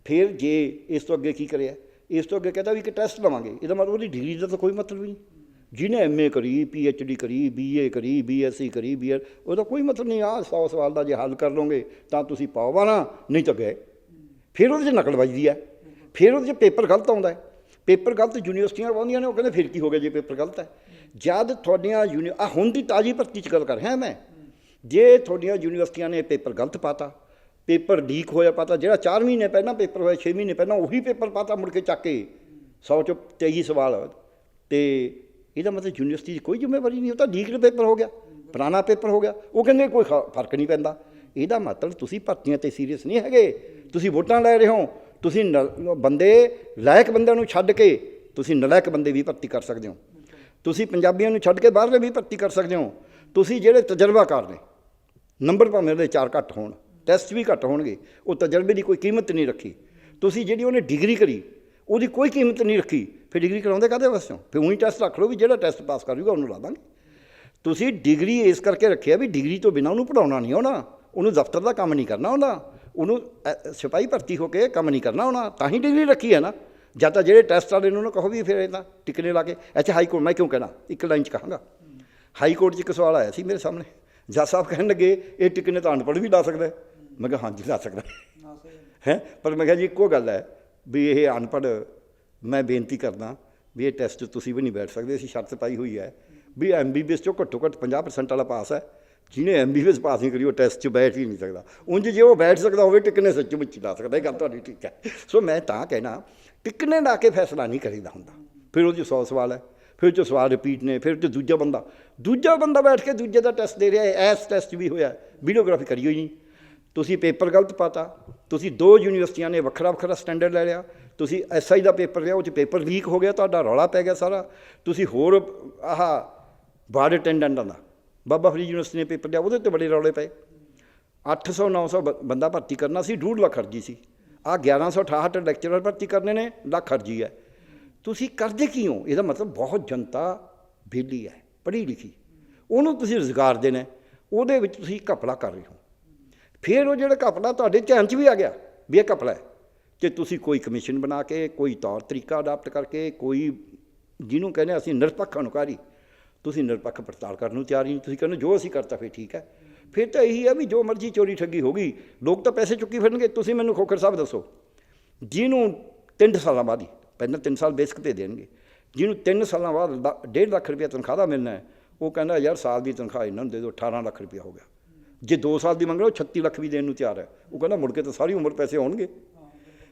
ਫਿਰ ਜੇ ਇਸ ਤੋਂ ਅੱਗੇ ਕੀ ਕਰਿਆ, ਇਸ ਤੋਂ ਅੱਗੇ ਕਹਿੰਦਾ ਵੀ ਇੱਕ ਟੈਸਟ ਲਵਾਂਗੇ, ਇਹਦਾ ਮਤਲਬ ਉਹਦੀ ਡਿਗਰੀ ਦਾ ਤਾਂ ਕੋਈ ਮਤਲਬ ਹੀ ਨਹੀਂ। ਜਿਹਨੇ MA ਕਰੀ, PhD ਕਰੀ, BA ਕਰੀ, BSc ਕਰੀ, BEd, ਉਹਦਾ ਕੋਈ ਮਤਲਬ ਨਹੀਂ। ਆਹ 100 ਸਵਾਲ ਦਾ ਜੇ ਹੱਲ ਕਰ ਲਓਗੇ ਤਾਂ ਤੁਸੀਂ ਪਾਓਗਾ ਨਾ, ਨਹੀਂ ਤਾਂ ਗਏ। ਫਿਰ ਉਹਦੇ 'ਚ ਨਕਲ ਵੱਜਦੀ ਹੈ, ਫਿਰ ਉਹਦੇ 'ਚ ਪੇਪਰ ਗਲਤ ਆਉਂਦਾ ਹੈ, ਪੇਪਰ ਗਲਤ ਯੂਨੀਵਰਸਿਟੀਆਂ ਪਾਉਂਦੀਆਂ ਨੇ, ਉਹ ਕਹਿੰਦੇ ਫਿਰ ਕੀ ਹੋ ਗਿਆ ਜੇ ਪੇਪਰ ਗਲਤ ਹੈ। ਜਦ ਤੁਹਾਡੀਆਂ ਹੁਣ ਦੀ ਤਾਜ਼ੀ ਭਰਤੀ 'ਚ ਗੱਲ ਕਰ ਰਿਹਾ ਮੈਂ, ਜੇ ਤੁਹਾਡੀਆਂ ਯੂਨੀਵਰਸਿਟੀਆਂ ਨੇ ਪੇਪਰ ਗਲਤ ਪਾਤਾ, ਪੇਪਰ ਲੀਕ ਹੋਇਆ ਪਾਤਾ, ਜਿਹੜਾ 4 ਮਹੀਨੇ ਪਹਿਲਾਂ ਪੇਪਰ ਹੋਇਆ, 6 ਮਹੀਨੇ ਪਹਿਲਾਂ ਉਹੀ ਪੇਪਰ ਪਾਤਾ ਮੁੜ ਕੇ ਚੱਕ ਕੇ 100 ਚੋਂ 23 ਸਵਾਲ, ਅਤੇ ਇਹਦਾ ਮਤਲਬ ਯੂਨੀਵਰਸਿਟੀ ਦੀ ਕੋਈ ਜ਼ਿੰਮੇਵਾਰੀ ਨਹੀਂ, ਉਹ ਤਾਂ ਲੀਕਡ ਪੇਪਰ ਹੋ ਗਿਆ, ਪੁਰਾਣਾ ਪੇਪਰ ਹੋ ਗਿਆ, ਉਹ ਕਹਿੰਦੇ ਕੋਈ ਫਰਕ ਨਹੀਂ ਪੈਂਦਾ। ਇਹਦਾ ਮਤਲਬ ਤੁਸੀਂ ਭਰਤੀਆਂ 'ਤੇ ਸੀਰੀਅਸ ਨਹੀਂ ਹੈਗੇ, ਤੁਸੀਂ ਵੋਟਾਂ ਲੈ ਰਹੇ ਹੋ, ਤੁਸੀਂ ਬੰਦੇ ਲਾਇਕ ਬੰਦਿਆਂ ਨੂੰ ਛੱਡ ਕੇ ਤੁਸੀਂ ਨਲਾਇਕ ਬੰਦੇ ਵੀ ਭਰਤੀ ਕਰ ਸਕਦੇ ਹੋ, ਤੁਸੀਂ ਪੰਜਾਬੀਆਂ ਨੂੰ ਛੱਡ ਕੇ ਬਾਹਰਲੇ ਵੀ ਭਰਤੀ ਕਰ ਸਕਦੇ ਹੋ, ਤੁਸੀਂ ਜਿਹੜੇ ਤਜਰਬਾਕਾਰ ਨੇ, ਨੰਬਰ ਭਾਵੇਂ ਉਹਦੇ 4 ਘੱਟ ਹੋਣ, ਟੈਸਟ ਵੀ ਘੱਟ ਹੋਣਗੇ, ਉਹ ਤਜਰਬੇ ਦੀ ਕੋਈ ਕੀਮਤ ਨਹੀਂ ਰੱਖੀ। ਤੁਸੀਂ ਜਿਹੜੀ ਉਹਨੇ ਡਿਗਰੀ ਕਰੀ ਉਹਦੀ ਕੋਈ ਕੀਮਤ ਨਹੀਂ ਰੱਖੀ, ਫਿਰ ਡਿਗਰੀ ਕਰਾਉਂਦੇ ਕਾਹਦੇ ਵਾਸਤੇ? ਫਿਰ ਉਹੀ ਟੈਸਟ ਰੱਖ ਲਓ ਵੀ ਜਿਹੜਾ ਟੈਸਟ ਪਾਸ ਕਰ ਜੂਗਾ ਉਹਨੂੰ ਲਾ ਦਾਂਗੇ। ਤੁਸੀਂ ਡਿਗਰੀ ਇਸ ਕਰਕੇ ਰੱਖਿਆ ਵੀ ਡਿਗਰੀ ਤੋਂ ਬਿਨਾਂ ਉਹਨੂੰ ਪੜਾਉਣਾ ਨਹੀਂ ਆਉਣਾ, ਉਹਨੂੰ ਦਫ਼ਤਰ ਦਾ ਕੰਮ ਨਹੀਂ ਕਰਨਾ ਆਉਂਦਾ, ਉਹਨੂੰ ਸਿਪਾਹੀ ਭਰਤੀ ਹੋ ਕੇ ਕੰਮ ਨਹੀਂ ਕਰਨਾ ਆਉਣਾ, ਤਾਂ ਹੀ ਡਿਗਰੀ ਰੱਖੀ ਹੈ ਨਾ। ਜਾਂ ਤਾਂ ਜਿਹੜੇ ਟੈਸਟ ਵਾਲੇ ਨੂੰ ਕਹੋ ਵੀ ਫਿਰ ਇਹ ਤਾਂ ਟਿਕਣੇ ਲਾ ਕੇ। ਅੱਛਾ ਹਾਈ ਕੋਰਟ, ਮੈਂ ਕਿਉਂ ਕਹਿਣਾ, ਇੱਕ ਲਾਈਨ 'ਚ ਕਹਾਂਗਾ, ਹਾਈ ਕੋਰਟ 'ਚ ਇੱਕ ਸਵਾਲ ਆਇਆ ਸੀ ਮੇਰੇ ਸਾਹਮਣੇ, ਜੱਜ ਸਾਹਿਬ ਕਹਿਣ ਲੱਗੇ ਇਹ ਟਿਕਣੇ ਤਾਂ ਅਨਪੜ੍ਹ ਵੀ ਲਾ ਸਕਦਾ। ਮੈਂ ਕਿਹਾ ਹਾਂਜੀ ਲਾ ਸਕਦਾ ਹੈ, ਪਰ ਮੈਂ ਕਿਹਾ ਜੀ ਇੱਕੋ ਗੱਲ ਹੈ ਵੀ ਇਹ ਅਨਪੜ੍ਹ, ਮੈਂ ਬੇਨਤੀ ਕਰਦਾ ਵੀ ਇਹ ਟੈਸਟ ਤੁਸੀਂ ਵੀ ਨਹੀਂ ਬੈਠ ਸਕਦੇ। ਅਸੀਂ ਸ਼ਰਤ ਪਾਈ ਹੋਈ ਹੈ ਵੀ MBBS 'ਚੋਂ ਘੱਟੋ ਘੱਟ 50% ਵਾਲਾ ਪਾਸ ਹੈ, ਜਿਹਨੇ MBBS ਪਾਸ ਨਹੀਂ ਕਰੀ ਉਹ ਟੈਸਟ 'ਚ ਬੈਠ ਹੀ ਨਹੀਂ ਸਕਦਾ। ਉਂਝ ਜੇ ਉਹ ਬੈਠ ਸਕਦਾ ਹੋਵੇ ਟਿਕਣੇ ਸੱਚੋਂ ਵਿੱਚ ਲਾ ਸਕਦਾ, ਇਹ ਗੱਲ ਤੁਹਾਡੀ ਠੀਕ ਹੈ। ਸੋ ਮੈਂ ਤਾਂ ਕਹਿਣਾ ਟਿਕਣੇ ਲਾ ਕੇ ਫੈਸਲਾ ਨਹੀਂ ਕਰੀਦਾ ਹੁੰਦਾ, ਫਿਰ ਉਹ 'ਚ 100 ਸਵਾਲ ਹੈ, ਫਿਰ ਉਹ 'ਚ ਸਵਾਲ ਰਿਪੀਟ ਨੇ, ਫਿਰ ਉਹ 'ਚ ਦੂਜਾ ਬੰਦਾ ਬੈਠ ਕੇ ਦੂਜੇ ਦਾ ਟੈਸਟ ਦੇ ਰਿਹਾ ਹੈ। ਇਸ ਟੈਸਟ ਵੀ ਹੋਇਆ, ਵੀਡੀਓਗ੍ਰਾਫੀ ਕਰੀ ਹੋਈ ਨਹੀਂ, ਤੁਸੀਂ ਪੇਪਰ ਗਲਤ ਪਾਤਾ, ਤੁਸੀਂ 2 ਯੂਨੀਵਰਸਿਟੀਆਂ ਨੇ ਵੱਖਰਾ ਸਟੈਂਡਰਡ ਲੈ ਲਿਆ, ਤੁਸੀਂ SI ਦਾ ਪੇਪਰ ਲਿਆ, ਉਹ 'ਚ ਪੇਪਰ ਲੀਕ ਹੋ ਗਿਆ, ਤੁਹਾਡਾ ਰੌਲਾ ਪੈ ਗਿਆ ਸਾਰਾ। ਤੁਸੀਂ ਹੋਰ ਆਹ ਵਾਰਡ ਅਟੈਂਡੈਂਟਾਂ ਦਾ ਬਾਬਾ ਫਰੀਦ ਯੂਨੀਵਰਸਿਟੀ ਨੇ ਪੇਪਰ ਲਿਆ, ਉਹਦੇ 'ਤੇ ਬੜੇ ਰੌਲੇ ਪਏ। 800-900 ਬੰਦਾ ਭਰਤੀ ਕਰਨਾ ਸੀ, 2.5 ਲੱਖ ਅਰਜੀ ਸੀ। ਆਹ 1168 ਲੈਕਚਰਰ ਭਰਤੀ ਕਰਨੇ ਨੇ, ਲੱਖ ਅਰਜੀ ਹੈ। ਤੁਸੀਂ ਕਰਦੇ ਕੀ ਹੋ? ਇਹਦਾ ਮਤਲਬ ਬਹੁਤ ਜਨਤਾ ਵਿਹਲੀ ਹੈ, ਪੜ੍ਹੀ ਲਿਖੀ, ਉਹਨੂੰ ਤੁਸੀਂ ਰੁਜ਼ਗਾਰ ਦੇਣਾ, ਉਹਦੇ ਵਿੱਚ ਤੁਸੀਂ ਘਪਲਾ ਕਰ ਰਹੇ ਹੋ। ਫਿਰ ਉਹ ਜਿਹੜਾ ਘਪਲਾ ਤੁਹਾਡੇ ਧਿਆਨ 'ਚ ਵੀ ਆ ਗਿਆ ਵੀ ਇਹ ਘਪਲਾ ਹੈ, ਅਤੇ ਤੁਸੀਂ ਕੋਈ ਕਮਿਸ਼ਨ ਬਣਾ ਕੇ, ਕੋਈ ਤੌਰ ਤਰੀਕਾ ਅਡਾਪਟ ਕਰਕੇ, ਕੋਈ ਜਿਹਨੂੰ ਕਹਿੰਦੇ ਅਸੀਂ ਨਿਰਪੱਖ ਅਨੁਕਾਰੀ, ਤੁਸੀਂ ਨਿਰਪੱਖ ਪੜਤਾਲ ਕਰਨ ਨੂੰ ਤਿਆਰ ਹੀ ਨਹੀਂ। ਤੁਸੀਂ ਕਹਿੰਦੇ ਜੋ ਅਸੀਂ ਕਰਤਾ ਫਿਰ ਠੀਕ ਹੈ। ਫਿਰ ਤਾਂ ਇਹੀ ਹੈ ਵੀ ਜੋ ਮਰਜ਼ੀ ਚੋਰੀ ਠੱਗੀ ਹੋ ਗਈ, ਲੋਕ ਤਾਂ ਪੈਸੇ ਚੁੱਕੀ ਫਿਰਨਗੇ। ਤੁਸੀਂ ਮੈਨੂੰ ਖੋਖਰ ਸਾਹਿਬ ਦੱਸੋ, ਜਿਹਨੂੰ 3 ਸਾਲਾਂ ਬਾਅਦ ਹੀ, ਪਹਿਲਾਂ 3 ਸਾਲ ਬੇਸਿਕ 'ਤੇ ਦੇਣਗੇ, ਜਿਹਨੂੰ 3 ਸਾਲਾਂ ਬਾਅਦ 1.5 ਲੱਖ ਰੁਪਇਆ ਤਨਖਾਹ ਦਾ ਮਿਲਣਾ ਹੈ, ਉਹ ਕਹਿੰਦਾ ਯਾਰ ਸਾਲ ਦੀ ਤਨਖਾਹ ਇਹਨਾਂ ਨੂੰ ਦੇ ਦਿਓ, 18 ਲੱਖ ਰੁਪਇਆ ਹੋ ਗਿਆ। ਜੇ 2 ਸਾਲ ਦੀ ਮੰਗ ਲਓ 36 ਲੱਖ ਵੀ ਦੇਣ ਨੂੰ ਤਿਆਰ ਹੈ। ਉਹ ਕਹਿੰਦਾ ਮੁੜ ਕੇ ਤਾਂ ਸਾਰੀ ਉਮਰ ਪੈਸੇ ਆਉਣਗੇ,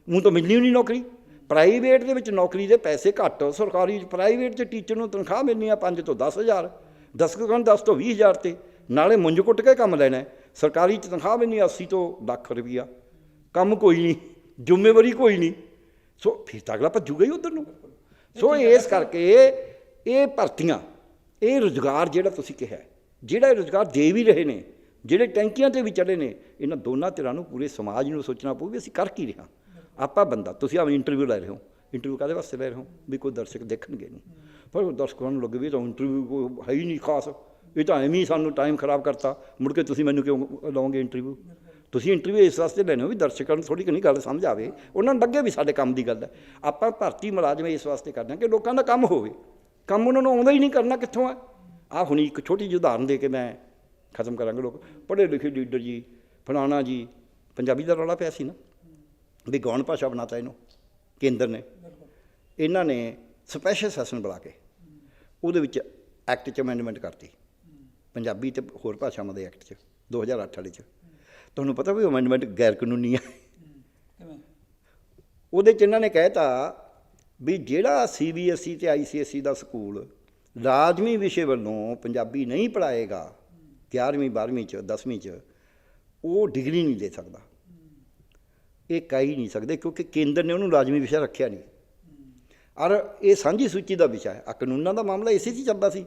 ਮੂੰਹ ਤਾਂ ਮਿਲਣੀ ਨਹੀਂ ਨੌਕਰੀ। ਪ੍ਰਾਈਵੇਟ ਦੇ ਵਿੱਚ ਨੌਕਰੀ ਦੇ ਪੈਸੇ ਘੱਟ, ਸਰਕਾਰੀ ਪ੍ਰਾਈਵੇਟ 'ਚ ਟੀਚਰ ਨੂੰ ਤਨਖਾਹ ਮਿਲਣੀ ਆ 5 ਤੋਂ 10,000, 10 ਤੋਂ 20,000 ਤੇ ਨਾਲੇ ਮੁੰਜ ਕੁੱਟ ਕੇ ਕੰਮ ਲੈਣਾ। ਸਰਕਾਰੀ 'ਚ ਤਨਖਾਹ ਮਿਲਣੀ 80 ਤੋਂ ਲੱਖ ਰੁਪਈਆ, ਕੰਮ ਕੋਈ ਨਹੀਂ, ਜ਼ਿੰਮੇਵਾਰੀ ਕੋਈ ਨਹੀਂ। ਸੋ ਫਿਰ ਤਾਂ ਅਗਲਾ ਭੱਜੂਗਾ ਹੀ ਉੱਧਰ ਨੂੰ। ਸੋ ਇਸ ਕਰਕੇ ਇਹ ਭਰਤੀਆਂ, ਇਹ ਰੁਜ਼ਗਾਰ ਜਿਹੜਾ ਤੁਸੀਂ ਕਿਹਾ, ਜਿਹੜਾ ਰੁਜ਼ਗਾਰ ਦੇ ਵੀ ਰਹੇ ਨੇ, ਜਿਹੜੇ ਟੈਂਕੀਆਂ 'ਤੇ ਵੀ ਚੜ੍ਹੇ ਨੇ, ਇਹਨਾਂ ਦੋਨਾਂ ਧਿਰਾਂ ਨੂੰ, ਪੂਰੇ ਸਮਾਜ ਨੂੰ ਸੋਚਣਾ ਪਊ ਵੀ ਅਸੀਂ ਕਰ ਕੀ ਰਹੇ ਹਾਂ। ਆਪਾਂ ਬੰਦਾ, ਤੁਸੀਂ ਆਪ ਇੰਟਰਵਿਊ ਲੈ ਰਹੇ ਹੋ, ਇੰਟਰਵਿਊ ਕਾਹਦੇ ਵਾਸਤੇ ਲੈ ਰਹੇ ਹੋ? ਵੀ ਕੋਈ ਦਰਸ਼ਕ ਦੇਖਣਗੇ ਇਹਨੂੰ, ਪਰ ਦਰਸ਼ਕਾਂ ਨੂੰ ਲੱਗੇ ਵੀ ਇਹ ਤਾਂ ਇੰਟਰਵਿਊ ਕੋਈ ਹੈ ਹੀ ਨਹੀਂ ਖਾਸ, ਇਹ ਤਾਂ ਐਵੇਂ ਹੀ ਸਾਨੂੰ ਟਾਈਮ ਖਰਾਬ ਕਰਤਾ, ਮੁੜ ਕੇ ਤੁਸੀਂ ਮੈਨੂੰ ਕਿਉਂ ਲਓਗੇ ਇੰਟਰਵਿਊ? ਤੁਸੀਂ ਇੰਟਰਵਿਊ ਇਸ ਵਾਸਤੇ ਲੈਣੇ ਹੋ ਵੀ ਦਰਸ਼ਕਾਂ ਨੂੰ ਥੋੜ੍ਹੀ ਕਿੰਨੀ ਗੱਲ ਸਮਝ ਆਵੇ, ਉਹਨਾਂ ਨੂੰ ਲੱਗੇ ਵੀ ਸਾਡੇ ਕੰਮ ਦੀ ਗੱਲ ਹੈ। ਆਪਾਂ ਭਰਤੀ ਮੁਲਾਜ਼ਮ ਇਸ ਵਾਸਤੇ ਕਰਦੇ ਹਾਂ ਕਿ ਲੋਕਾਂ ਦਾ ਕੰਮ ਹੋਵੇ, ਕੰਮ ਉਹਨਾਂ ਨੂੰ ਆਉਂਦਾ ਹੀ ਨਹੀਂ, ਕਰਨਾ ਕਿੱਥੋਂ ਹੈ? ਆਹ ਹੁਣ ਇੱਕ ਛੋਟੀ ਜਿਹੀ ਉਦਾਹਰਨ ਦੇ ਕੇ ਮੈਂ ਖਤਮ ਕਰਾਂਗੇ। ਲੋਕ ਪੜ੍ਹੇ ਲਿਖੇ ਲੀਡਰ ਜੀ, ਫਲਾਣਾ ਜੀ, ਪੰਜਾਬੀ ਦਾ ਰੌਲਾ ਪਿਆ ਸੀ ਨਾ ਵੀ ਗੌਣ ਭਾਸ਼ਾ ਬਣਾਤਾ ਇਹਨੂੰ ਕੇਂਦਰ ਨੇ। ਇਹਨਾਂ ਨੇ ਸਪੈਸ਼ਲ ਸੈਸ਼ਨ ਬੁਲਾ ਕੇ ਉਹਦੇ ਵਿੱਚ ਐਕਟ 'ਚ ਅਮੈਂਡਮੈਂਟ ਕਰਤੀ, ਪੰਜਾਬੀ ਅਤੇ ਹੋਰ ਭਾਸ਼ਾਵਾਂ ਦੇ ਐਕਟ 'ਚ 2008 ਵਾਲੇ 'ਚ। ਤੁਹਾਨੂੰ ਪਤਾ ਵੀ ਅਮੈਂਡਮੈਂਟ ਗੈਰ ਕਾਨੂੰਨੀ ਹੈ। ਉਹਦੇ 'ਚ ਇਹਨਾਂ ਨੇ ਕਹਿਤਾ ਵੀ ਜਿਹੜਾ CBSE ਅਤੇ ICSE ਦਾ ਸਕੂਲ ਲਾਜ਼ਮੀ ਵਿਸ਼ੇ ਵੱਲੋਂ ਪੰਜਾਬੀ ਨਹੀਂ ਪੜ੍ਹਾਏਗਾ 11ਵੀਂ 12ਵੀਂ 'ਚ 10ਵੀਂ 'ਚ, ਉਹ ਡਿਗਰੀ ਨਹੀਂ ਦੇ ਸਕਦਾ। ਇਹ ਕਹਿ ਹੀ ਨਹੀਂ ਸਕਦੇ ਕਿਉਂਕਿ ਕੇਂਦਰ ਨੇ ਉਹਨੂੰ ਲਾਜ਼ਮੀ ਵਿਸ਼ਾ ਰੱਖਿਆ ਨਹੀਂ। ਔਰ ਇਹ ਸਾਂਝੀ ਸੂਚੀ ਦਾ ਵਿਸ਼ਾ ਹੈ। ਕਾਨੂੰਨਾਂ ਦਾ ਮਾਮਲਾ ਇਸੇ 'ਚ ਹੀ ਚੱਲਦਾ ਸੀ।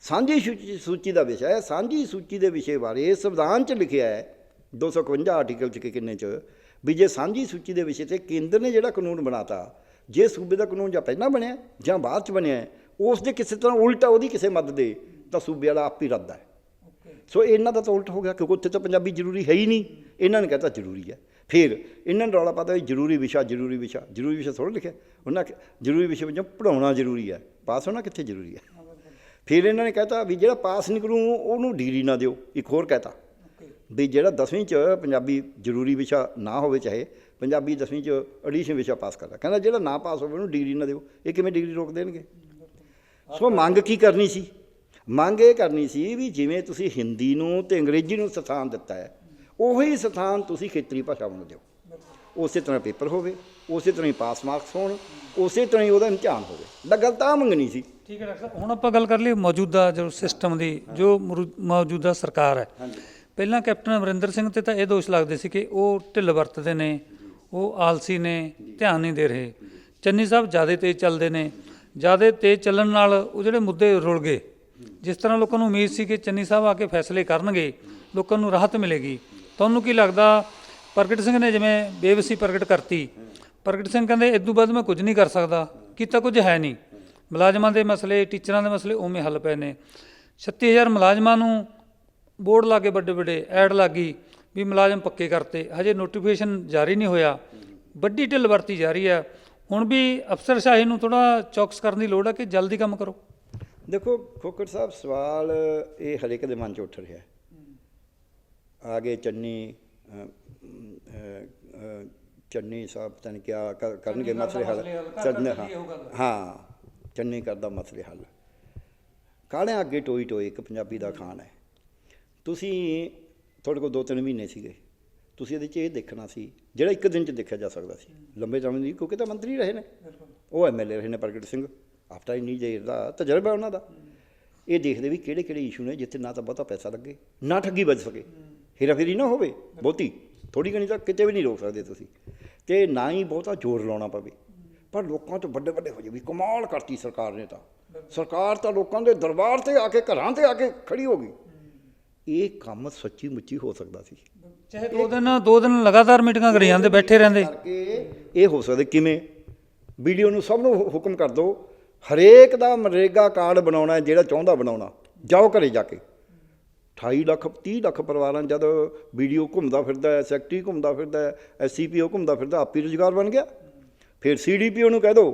ਸਾਂਝੀ ਸੂਚੀ ਦਾ ਵਿਸ਼ਾ ਹੈ। ਸਾਂਝੀ ਸੂਚੀ ਦੇ ਵਿਸ਼ੇ ਬਾਰੇ ਸੰਵਿਧਾਨ 'ਚ ਲਿਖਿਆ ਹੈ 251 ਆਰਟੀਕਲ 'ਚ ਕਿ ਕਿੰਨੇ 'ਚ ਵੀ ਜੇ ਸਾਂਝੀ ਸੂਚੀ ਦੇ ਵਿਸ਼ੇ 'ਤੇ ਕੇਂਦਰ ਨੇ ਜਿਹੜਾ ਕਾਨੂੰਨ ਬਣਾਤਾ, ਜੇ ਸੂਬੇ ਦਾ ਕਾਨੂੰਨ ਜਾਂ ਪਹਿਲਾਂ ਬਣਿਆ ਜਾਂ ਬਾਅਦ 'ਚ ਬਣਿਆ, ਉਸ ਦੇ ਕਿਸੇ ਤਰ੍ਹਾਂ ਉਲਟਾ ਉਹਦੀ ਕਿਸੇ ਮੱਦ ਦੇ ਤਾਂ ਸੂਬੇ ਵਾਲਾ ਆਪ ਹੀ ਰੱਦ ਹੈ। ਸੋ ਇਹਨਾਂ ਦਾ ਤਾਂ ਉਲਟ ਹੋ ਗਿਆ ਕਿਉਂਕਿ ਉੱਥੇ ਤਾਂ ਪੰਜਾਬੀ ਜ਼ਰੂਰੀ ਹੈ ਹੀ ਨਹੀਂ। ਇਹਨਾਂ ਨੇ ਕਹਿਤਾ ਜ਼ਰੂਰੀ ਹੈ। ਫਿਰ ਇਹਨਾਂ ਨੇ ਰੌਲਾ ਪਾਤਾ ਵੀ ਜ਼ਰੂਰੀ ਵਿਸ਼ਾ ਥੋੜ੍ਹਾ ਲਿਖਿਆ ਉਹਨਾਂ। ਜ਼ਰੂਰੀ ਵਿਸ਼ੇ ਵਜੋਂ ਪੜ੍ਹਾਉਣਾ ਜ਼ਰੂਰੀ ਹੈ, ਪਾਸ ਹੋਣਾ ਕਿੱਥੇ ਜ਼ਰੂਰੀ ਹੈ। ਫਿਰ ਇਹਨਾਂ ਨੇ ਕਹਿਤਾ ਵੀ ਜਿਹੜਾ ਪਾਸ ਨਹੀਂ ਕਰੂ ਉਹਨੂੰ ਡਿਗਰੀ ਨਾ ਦਿਓ। ਇੱਕ ਹੋਰ ਕਹਿਤਾ ਵੀ ਜਿਹੜਾ 10ਵੀਂ 'ਚ ਪੰਜਾਬੀ ਜ਼ਰੂਰੀ ਵਿਸ਼ਾ ਨਾ ਹੋਵੇ, ਚਾਹੇ ਪੰਜਾਬੀ 10ਵੀਂ 'ਚ ਐਡੀਸ਼ਨ ਵਿਸ਼ਾ ਪਾਸ ਕਰਦਾ, ਕਹਿੰਦਾ ਜਿਹੜਾ ਨਾ ਪਾਸ ਹੋਵੇ ਉਹਨੂੰ ਡਿਗਰੀ ਨਾ ਦਿਓ। ਇਹ ਕਿਵੇਂ ਡਿਗਰੀ ਰੋਕ ਦੇਣਗੇ? ਸੋ ਮੰਗ ਕੀ ਕਰਨੀ ਸੀ? ਮੰਗ ਇਹ ਕਰਨੀ ਸੀ ਵੀ ਜਿਵੇਂ ਤੁਸੀਂ ਹਿੰਦੀ ਨੂੰ ਅਤੇ ਅੰਗਰੇਜ਼ੀ ਨੂੰ ਸਥਾਨ ਦਿੱਤਾ ਹੈ, ਉਹੀ ਸਥਾਨ ਤੁਸੀਂ ਖੇਤਰੀ ਭਾਸ਼ਾਵਾਂ ਨੂੰ ਦਿਓ। ਉਸੇ ਤਰ੍ਹਾਂ ਪੇਪਰ ਹੋਵੇ, ਉਸੇ ਤਰ੍ਹਾਂ ਹੀ ਪਾਸ ਮਾਰਕਸ ਹੋਣ, ਉਸੇ ਤਰ੍ਹਾਂ ਹੀ ਉਹਦਾ ਇਮਤਿਹਾਨ ਹੋਵੇ। ਗੱਲ ਤਾਂ ਮੰਗਣੀ ਸੀ। ਠੀਕ ਹੈ ਡਾਕਟਰ ਸਾਹਿਬ, ਹੁਣ ਆਪਾਂ ਗੱਲ ਕਰ ਲਈਏ ਮੌਜੂਦਾ ਜੋ ਸਿਸਟਮ ਦੀ, ਜੋ ਮੌਜੂਦਾ ਸਰਕਾਰ ਹੈ। ਪਹਿਲਾਂ ਕੈਪਟਨ ਅਮਰਿੰਦਰ ਸਿੰਘ 'ਤੇ ਤਾਂ ਇਹ ਦੋਸ਼ ਲੱਗਦੇ ਸੀ ਕਿ ਉਹ ਢਿੱਲ ਵਰਤਦੇ ਨੇ, ਉਹ ਆਲਸੀ ਨੇ, ਧਿਆਨ ਨਹੀਂ ਦੇ ਰਹੇ। ਚੰਨੀ ਸਾਹਿਬ ਜ਼ਿਆਦਾ ਤੇਜ਼ ਚੱਲਦੇ ਨੇ, ਜ਼ਿਆਦਾ ਤੇਜ਼ ਚੱਲਣ ਨਾਲ ਉਹ ਜਿਹੜੇ ਮੁੱਦੇ ਰੁਲ ਗਏ। ਜਿਸ ਤਰ੍ਹਾਂ ਲੋਕਾਂ ਨੂੰ ਉਮੀਦ ਸੀ ਕਿ ਚੰਨੀ ਸਾਹਿਬ ਆ ਕੇ ਫੈਸਲੇ ਕਰਨਗੇ, ਲੋਕਾਂ ਨੂੰ ਰਾਹਤ ਮਿਲੇਗੀ। ਤੁਹਾਨੂੰ ਕੀ ਲੱਗਦਾ? ਪ੍ਰਗਟ ਸਿੰਘ ਨੇ ਜਿਵੇਂ ਬੇਵਸੀ ਪ੍ਰਗਟ ਕਰਤੀ, ਪ੍ਰਗਟ ਸਿੰਘ ਕਹਿੰਦੇ ਇਸ ਤੋਂ ਬਾਅਦ ਮੈਂ ਕੁਝ ਨਹੀਂ ਕਰ ਸਕਦਾ, ਕੀਤਾ ਕੁਝ ਹੈ ਨਹੀਂ। ਮੁਲਾਜ਼ਮਾਂ ਦੇ ਮਸਲੇ, ਟੀਚਰਾਂ ਦੇ ਮਸਲੇ ਉਵੇਂ ਹੱਲ ਪਏ ਨੇ। 36,000 ਮੁਲਾਜ਼ਮਾਂ ਨੂੰ ਬੋਰਡ ਲਾ ਕੇ ਵੱਡੇ ਐਡ ਲੱਗੀ ਵੀ ਮੁਲਾਜ਼ਮ ਪੱਕੇ ਕਰਤੇ, ਹਜੇ ਨੋਟੀਫਿਕੇਸ਼ਨ ਜਾਰੀ ਨਹੀਂ ਹੋਇਆ। ਵੱਡੀ ਢਿੱਲ ਵਰਤੀ ਜਾ ਰਹੀ ਹੈ। ਹੁਣ ਵੀ ਅਫਸਰਸ਼ਾਹੀ ਨੂੰ ਥੋੜ੍ਹਾ ਚੌਕਸ ਕਰਨ ਦੀ ਲੋੜ ਹੈ ਕਿ ਜਲਦੀ ਕੰਮ ਕਰੋ। ਦੇਖੋ ਖੋਖਰ ਸਾਹਿਬ, ਸਵਾਲ ਇਹ ਹਰੇਕ ਦੇ ਮਨ 'ਚ ਉੱਠ ਰਿਹਾ। ਆਗੇ ਚੰਨੀ ਸਾਹਿਬ ਪਤਾ ਨਹੀਂ ਕਿਆ ਕਰਨਗੇ ਮਸਲੇ ਹੱਲ। ਹਾਂ, ਚੰਨੀ ਕਰਦਾ ਮਸਲੇ ਹੱਲ। ਕਾਹਲਿਆਂ ਅੱਗੇ ਟੋਈ ਇੱਕ ਪੰਜਾਬੀ ਦਾ ਖਾਨ ਹੈ। ਤੁਸੀਂ ਤੁਹਾਡੇ ਕੋਲ 2-3 ਮਹੀਨੇ ਸੀਗੇ, ਤੁਸੀਂ ਇਹਦੇ 'ਚ ਇਹ ਦੇਖਣਾ ਸੀ ਜਿਹੜਾ ਇੱਕ ਦਿਨ 'ਚ ਦੇਖਿਆ ਜਾ ਸਕਦਾ ਸੀ। ਲੰਬੇ ਸਮੇਂ ਦੀ, ਕਿਉਂਕਿ ਤਾਂ ਮੰਤਰੀ ਰਹੇ ਨੇ, ਉਹ MLA ਰਹੇ ਨੇ। ਪ੍ਰਗਟ ਸਿੰਘ ਆਫਟਰ ਇੰਨੀ ਦੇਰ ਦਾ ਤਜਰਬਾ ਉਹਨਾਂ ਦਾ। ਇਹ ਦੇਖਦੇ ਵੀ ਕਿਹੜੇ ਇਸ਼ੂ ਨੇ ਜਿੱਥੇ ਨਾ ਤਾਂ ਬਹੁਤਾ ਪੈਸਾ ਲੱਗੇ, ਨਾ ਠੱਗੀ ਵੱਜ ਸਕੇ, ਹੇਰਾਫੇਰੀ ਨਾ ਹੋਵੇ ਬਹੁਤੀ, ਥੋੜ੍ਹੀ ਘਣੀ ਤਾਂ ਕਿਤੇ ਵੀ ਨਹੀਂ ਰੋਕ ਸਕਦੇ ਤੁਸੀਂ, ਅਤੇ ਨਾ ਹੀ ਬਹੁਤਾ ਜ਼ੋਰ ਲਾਉਣਾ ਪਵੇ। ਪਰ ਲੋਕਾਂ 'ਚ ਵੱਡੇ ਹੋ ਜਾਵੇ। ਕਮਾਲ ਕਰਤੀ ਸਰਕਾਰ ਨੇ ਤਾਂ। ਸਰਕਾਰ ਤਾਂ ਲੋਕਾਂ ਦੇ ਦਰਬਾਰ 'ਤੇ ਆ ਕੇ, ਘਰਾਂ 'ਤੇ ਆ ਕੇ ਖੜੀ ਹੋ ਗਈ। ਇਹ ਕੰਮ ਸੱਚੀ ਮੁੱਚੀ ਹੋ ਸਕਦਾ ਸੀ। ਚਾਹੇ 2 ਦਿਨ ਲਗਾਤਾਰ ਮੀਟਿੰਗਾਂ ਕਰੀ ਜਾਂਦੇ, ਬੈਠੇ ਰਹਿੰਦੇ। ਕਰਕੇ ਇਹ ਹੋ ਸਕਦਾ ਕਿਵੇਂ? ਵੀਡੀਓ ਨੂੰ ਸਭ ਨੂੰ ਹੁਕਮ ਕਰ ਦਿਓ, ਹਰੇਕ ਦਾ ਮਨਰੇਗਾ ਕਾਰਡ ਬਣਾਉਣਾ, ਜਿਹੜਾ ਚਾਹੁੰਦਾ ਬਣਾਉਣਾ, ਜਾਓ ਘਰੇ ਜਾ ਕੇ। 28 ਲੱਖ 30 ਲੱਖ ਪਰਿਵਾਰਾਂ ਜਦ ਵੀਡੀਓ ਘੁੰਮਦਾ ਫਿਰਦਾ, ਸੈਕਟਰੀ ਘੁੰਮਦਾ ਫਿਰਦਾ, SCPO ਘੁੰਮਦਾ ਫਿਰਦਾ, ਆਪੀ ਰੁਜ਼ਗਾਰ ਬਣ ਗਿਆ। ਫਿਰ CDPO ਨੂੰ ਕਹਿ ਦਿਓ,